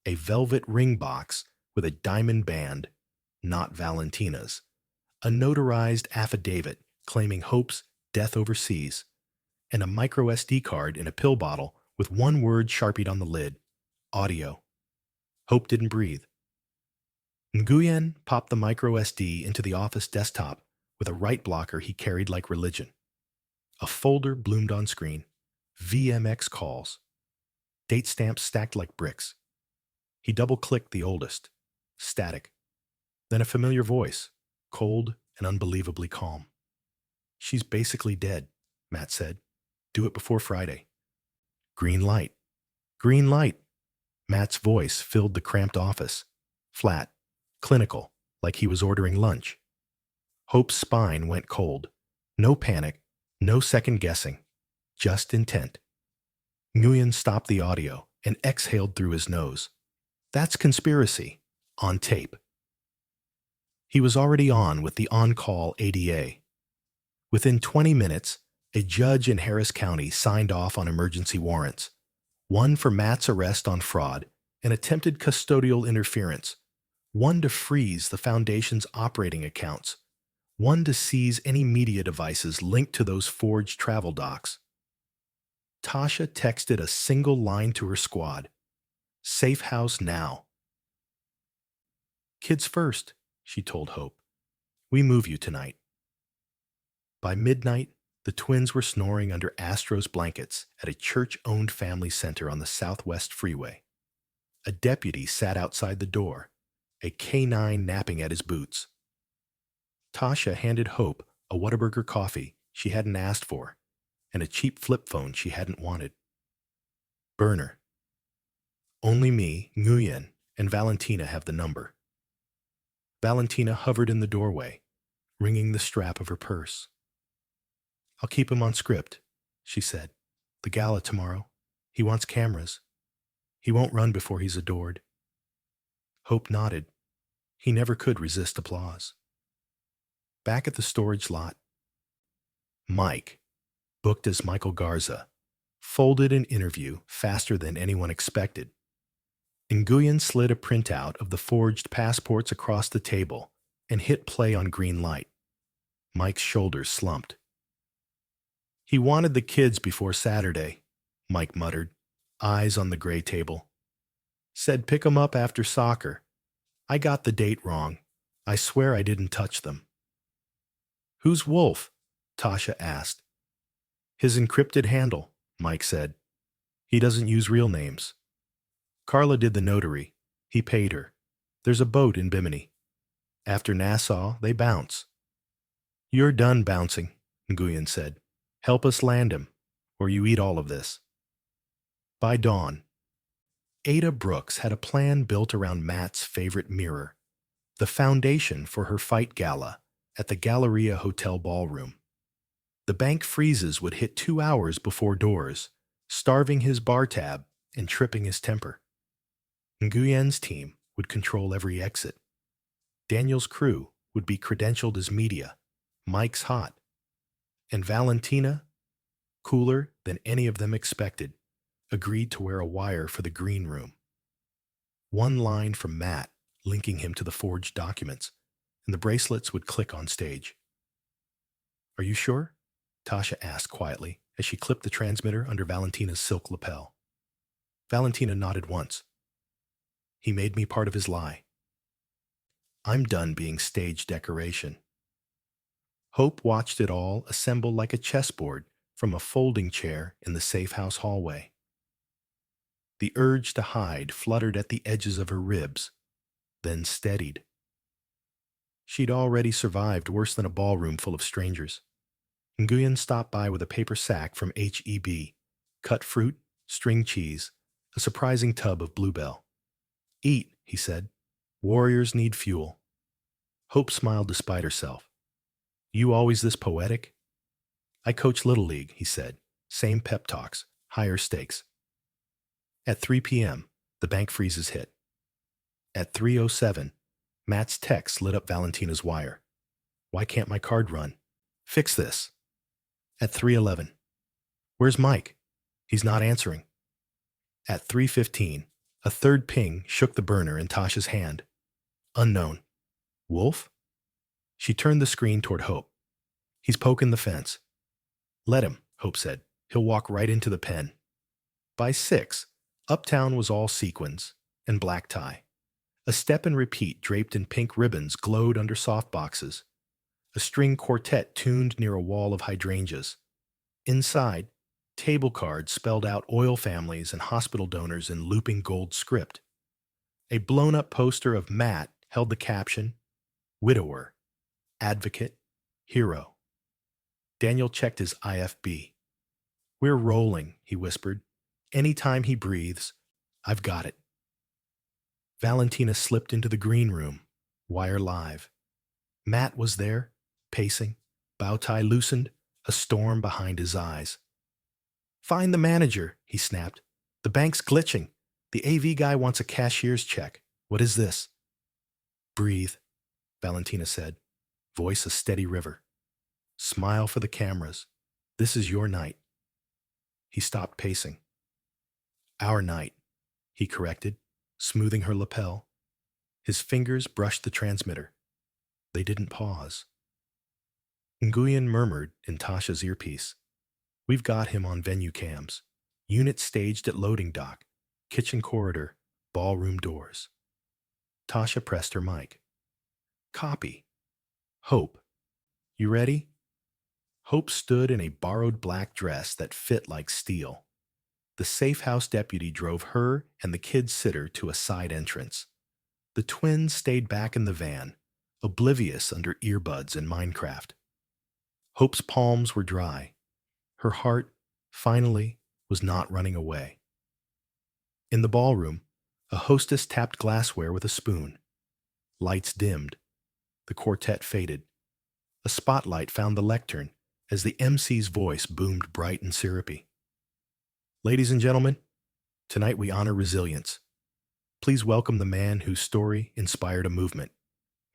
A velvet ring box with a diamond band, not Valentina's. A notarized affidavit claiming Hope's death overseas. And a micro SD card in a pill bottle with one word sharpied on the lid. Audio. Hope didn't breathe. Nguyen popped the micro SD into the office desktop with a right blocker he carried like religion. A folder bloomed on screen. VMX calls. Date stamps stacked like bricks. He double-clicked the oldest. Static. Then a familiar voice, cold and unbelievably calm. "She's basically dead," Matt said. "Do it before Friday." Green light. Green light. Matt's voice filled the cramped office. Flat. Clinical, like he was ordering lunch. Hope's spine went cold. No panic, no second guessing, just intent. Nguyen stopped the audio and exhaled through his nose. "That's conspiracy. On tape." He was already on with the on-call ADA. Within 20 minutes, a judge in Harris County signed off on emergency warrants. One for Matt's arrest on fraud and attempted custodial interference. One to freeze the foundation's operating accounts. One to seize any media devices linked to those forged travel docs. Tasha texted a single line to her squad. "Safe house now." "Kids first," she told Hope. "We move you tonight." By midnight, the twins were snoring under Astro's blankets at a church-owned family center on the Southwest Freeway. A deputy sat outside the door, a canine napping at his boots. Tasha handed Hope a Whataburger coffee she hadn't asked for and a cheap flip phone she hadn't wanted. "Burner. Only me, Nguyen, and Valentina have the number." Valentina hovered in the doorway, wringing the strap of her purse. "I'll keep him on script," she said. "The gala tomorrow. He wants cameras. He won't run before he's adored." Hope nodded. He never could resist applause. Back at the storage lot, Mike, booked as Michael Garza, folded an interview faster than anyone expected. Nguyen slid a printout of the forged passports across the table and hit play on green light. Mike's shoulders slumped. "He wanted the kids before Saturday," Mike muttered, eyes on the gray table. "Said pick 'em up after soccer. I got the date wrong. I swear I didn't touch them." "Who's Wolf?" Tasha asked. "His encrypted handle," Mike said. "He doesn't use real names. Carla did the notary. He paid her. There's a boat in Bimini. After Nassau, they bounce. You're done bouncing, Nguyen said. Help us land him, or you eat all of this. By dawn, Ada Brooks had a plan built around Matt's favorite mirror, the foundation for her fight gala at the Galleria Hotel ballroom. The bank freezes would hit 2 hours before doors, starving his bar tab and tripping his temper. Nguyen's team would control every exit. Daniel's crew would be credentialed as media, Mike's hot, and Valentina, cooler than any of them expected, agreed to wear a wire for the green room. One line from Matt linking him to the forged documents, and the bracelets would click on stage. Are you sure? Tasha asked quietly as she clipped the transmitter under Valentina's silk lapel. Valentina nodded once. He made me part of his lie. I'm done being stage decoration. Hope watched it all assemble like a chessboard from a folding chair in the safe house hallway. The urge to hide fluttered at the edges of her ribs, then steadied. She'd already survived worse than a ballroom full of strangers. Nguyen stopped by with a paper sack from H-E-B, cut fruit, string cheese, a surprising tub of Bluebell. Eat, he said. Warriors need fuel. Hope smiled despite herself. You always this poetic? I coach Little League, he said. Same pep talks, higher stakes. At 3 p.m., the bank freezes hit. At 3:07, Matt's text lit up Valentina's wire. Why can't my card run? Fix this. At 3:11, where's Mike? He's not answering. At 3:15, a third ping shook the burner in Tasha's hand. Unknown. Wolf? She turned the screen toward Hope. He's poking the fence. Let him, Hope said. He'll walk right into the pen. By 6, Uptown was all sequins and black tie. A step and repeat draped in pink ribbons glowed under softboxes. A string quartet tuned near a wall of hydrangeas. Inside, table cards spelled out oil families and hospital donors in looping gold script. A blown-up poster of Matt held the caption, Widower, Advocate, Hero. Daniel checked his IFB. We're rolling, he whispered. Anytime he breathes, I've got it. Valentina slipped into the green room, wire live. Matt was there, pacing, bow tie loosened, a storm behind his eyes. Find the manager, he snapped. The bank's glitching. The AV guy wants a cashier's check. What is this? Breathe, Valentina said, voice a steady river. Smile for the cameras. This is your night. He stopped pacing. Our night, he corrected, smoothing her lapel. His fingers brushed the transmitter. They didn't pause. Nguyen murmured in Tasha's earpiece. We've got him on venue cams. Unit staged at loading dock, kitchen corridor, ballroom doors. Tasha pressed her mic. Copy. Hope. You ready? Hope stood in a borrowed black dress that fit like steel. The safe house deputy drove her and the kid's sitter to a side entrance. The twins stayed back in the van, oblivious under earbuds and Minecraft. Hope's palms were dry. Her heart, finally, was not running away. In the ballroom, a hostess tapped glassware with a spoon. Lights dimmed. The quartet faded. A spotlight found the lectern as the MC's voice boomed bright and syrupy. Ladies and gentlemen, tonight we honor resilience. Please welcome the man whose story inspired a movement,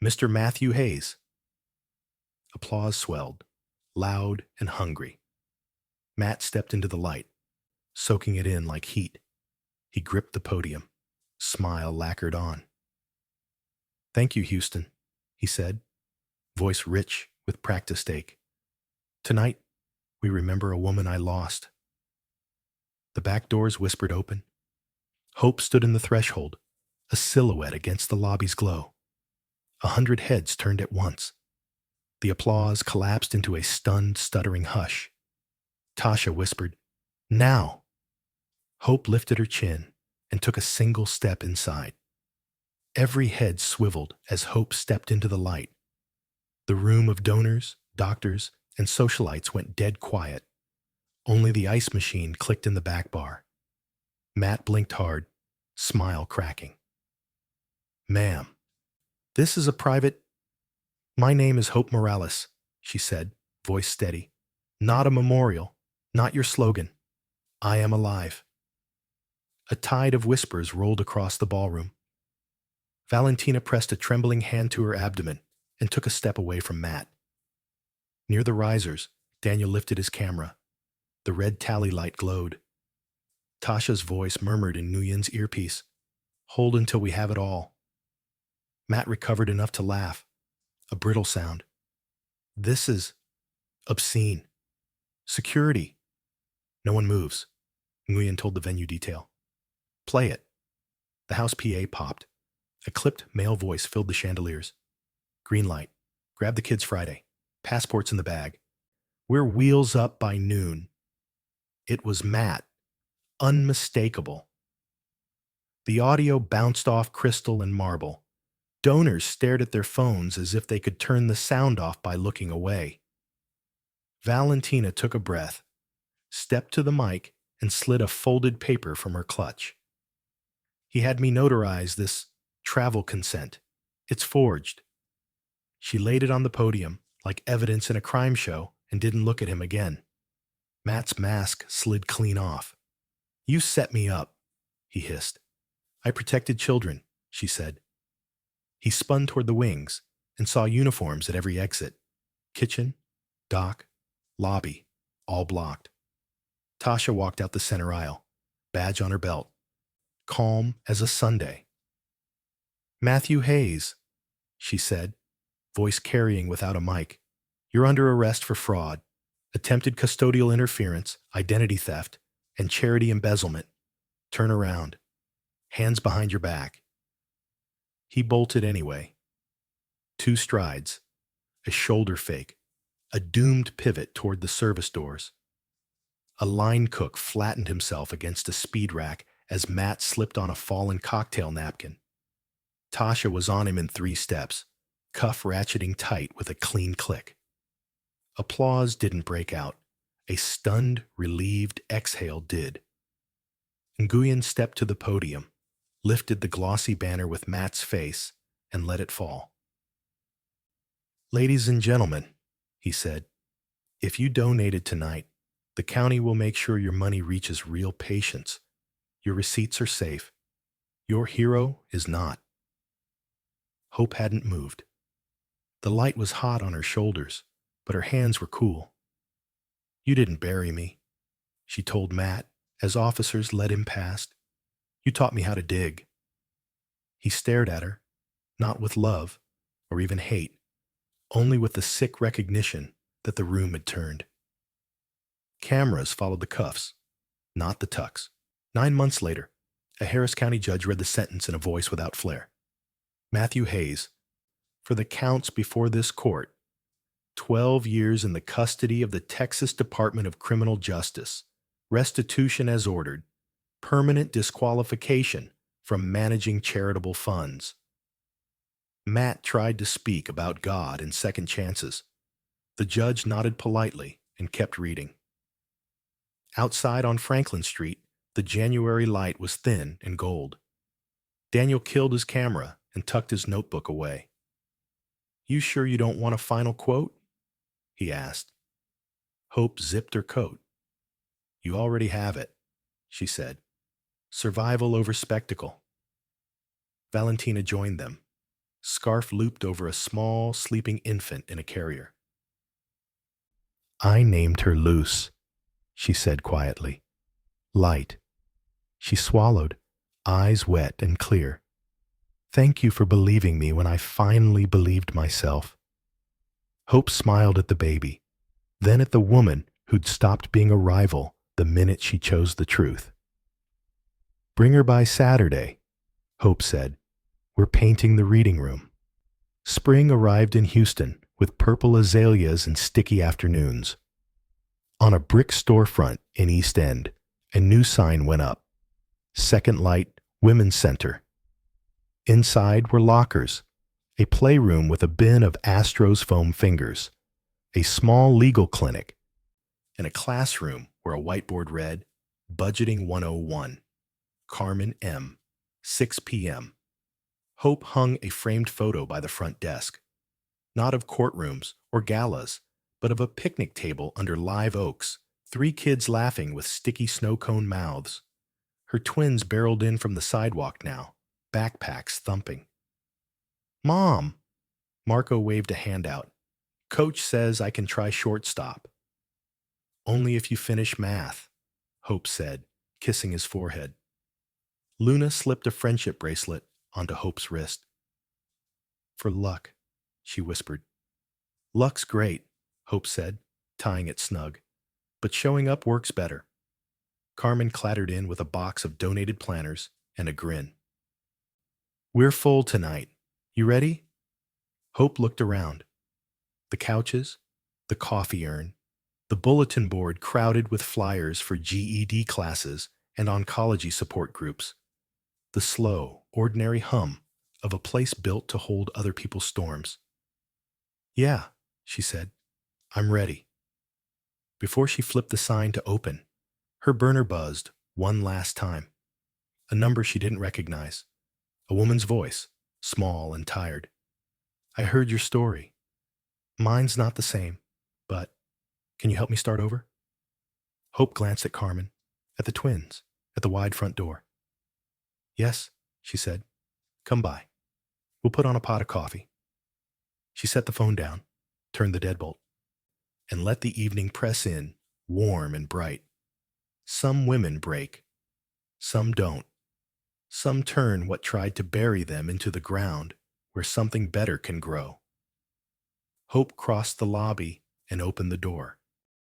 Mr. Matthew Hayes. Applause swelled, loud and hungry. Matt stepped into the light, soaking it in like heat. He gripped the podium, smile lacquered on. Thank you, Houston, he said, voice rich with practiced ache. Tonight, we remember a woman I lost. The back doors whispered open. Hope stood in the threshold, a silhouette against the lobby's glow. 100 heads turned at once. The applause collapsed into a stunned, stuttering hush. Tasha whispered, Now! Hope lifted her chin and took a single step inside. Every head swiveled as Hope stepped into the light. The room of donors, doctors, and socialites went dead quiet. Only the ice machine clicked in the back bar. Matt blinked hard, smile cracking. "Ma'am, this is a private—" "My name is Hope Morales," she said, voice steady. "Not a memorial, not your slogan. I am alive." A tide of whispers rolled across the ballroom. Valentina pressed a trembling hand to her abdomen and took a step away from Matt. Near the risers, Daniel lifted his camera. The red tally light glowed. Tasha's voice murmured in Nguyen's earpiece, "Hold until we have it all." Matt recovered enough to laugh. A brittle sound. "This is obscene. Security." "No one moves," Nguyen told the venue detail. "Play it." The house PA popped. A clipped male voice filled the chandeliers. "Green light. Grab the kids Friday. Passports in the bag. We're wheels up by noon." It was Matt. Unmistakable. The audio bounced off crystal and marble. Donors stared at their phones as if they could turn the sound off by looking away. Valentina took a breath, stepped to the mic, and slid a folded paper from her clutch. "He had me notarize this travel consent. It's forged." She laid it on the podium, like evidence in a crime show, and didn't look at him again. Matt's mask slid clean off. "You set me up," he hissed. "I protected children," she said. He spun toward the wings and saw uniforms at every exit. Kitchen, dock, lobby, all blocked. Tasha walked out the center aisle, badge on her belt, calm as a Sunday. "Matthew Hayes," she said, voice carrying without a mic. "You're under arrest for fraud, attempted custodial interference, identity theft, and charity embezzlement. Turn around. Hands behind your back." He bolted anyway. 2 strides, a shoulder fake, a doomed pivot toward the service doors. A line cook flattened himself against a speed rack as Matt slipped on a fallen cocktail napkin. Tasha was on him in 3 steps, cuff ratcheting tight with a clean click. Applause didn't break out. A stunned, relieved exhale did. Nguyen stepped to the podium, lifted the glossy banner with Matt's face, and let it fall. "Ladies and gentlemen," he said, "if you donated tonight, the county will make sure your money reaches real patients. Your receipts are safe. Your hero is not." Hope hadn't moved. The light was hot on her shoulders, but her hands were cool. "You didn't bury me," she told Matt as officers led him past. "You taught me how to dig." He stared at her, not with love or even hate, only with the sick recognition that the room had turned. Cameras followed the cuffs, not the tucks. 9 months later, a Harris County judge read the sentence in a voice without flair. "Matthew Hayes, for the counts before this court, 12 years in the custody of the Texas Department of Criminal Justice, restitution as ordered, permanent disqualification from managing charitable funds." Matt tried to speak about God and second chances. The judge nodded politely and kept reading. Outside on Franklin Street, the January light was thin and gold. Daniel killed his camera and tucked his notebook away. "You sure you don't want a final quote?" he asked. Hope zipped her coat. "You already have it," she said. "Survival over spectacle." Valentina joined them, scarf looped over a small, sleeping infant in a carrier. "I named her Luce," she said quietly. "Light." She swallowed, eyes wet and clear. "Thank you for believing me when I finally believed myself." Hope smiled at the baby, then at the woman who'd stopped being a rival the minute she chose the truth. "Bring her by Saturday," Hope said. "We're painting the reading room." Spring arrived in Houston with purple azaleas and sticky afternoons. On a brick storefront in East End, a new sign went up. "Second Light Women's Center." Inside were lockers, a playroom with a bin of Astro's foam fingers, a small legal clinic, and a classroom where a whiteboard read, Budgeting 101, Carmen M., 6 p.m. Hope hung a framed photo by the front desk, not of courtrooms or galas, but of a picnic table under live oaks, 3 kids laughing with sticky snow cone mouths. Her twins barreled in from the sidewalk now, backpacks thumping. Mom! Marco waved a hand out. Coach says I can try shortstop. Only if you finish math, Hope said, kissing his forehead. Luna slipped a friendship bracelet onto Hope's wrist. For luck, she whispered. Luck's great, Hope said, tying it snug. But showing up works better. Carmen clattered in with a box of donated planners and a grin. We're full tonight. You ready? Hope looked around. The couches, the coffee urn, the bulletin board crowded with flyers for GED classes and oncology support groups. The slow, ordinary hum of a place built to hold other people's storms. Yeah, she said. I'm ready. Before she flipped the sign to open, her burner buzzed one last time. A number she didn't recognize. A woman's voice, small and tired. I heard your story. Mine's not the same, but can you help me start over? Hope glanced at Carmen, at the twins, at the wide front door. Yes, she said. Come by. We'll put on a pot of coffee. She set the phone down, turned the deadbolt, and let the evening press in, warm and bright. Some women break. Some don't. Some turn what tried to bury them into the ground where something better can grow. Hope crossed the lobby and opened the door.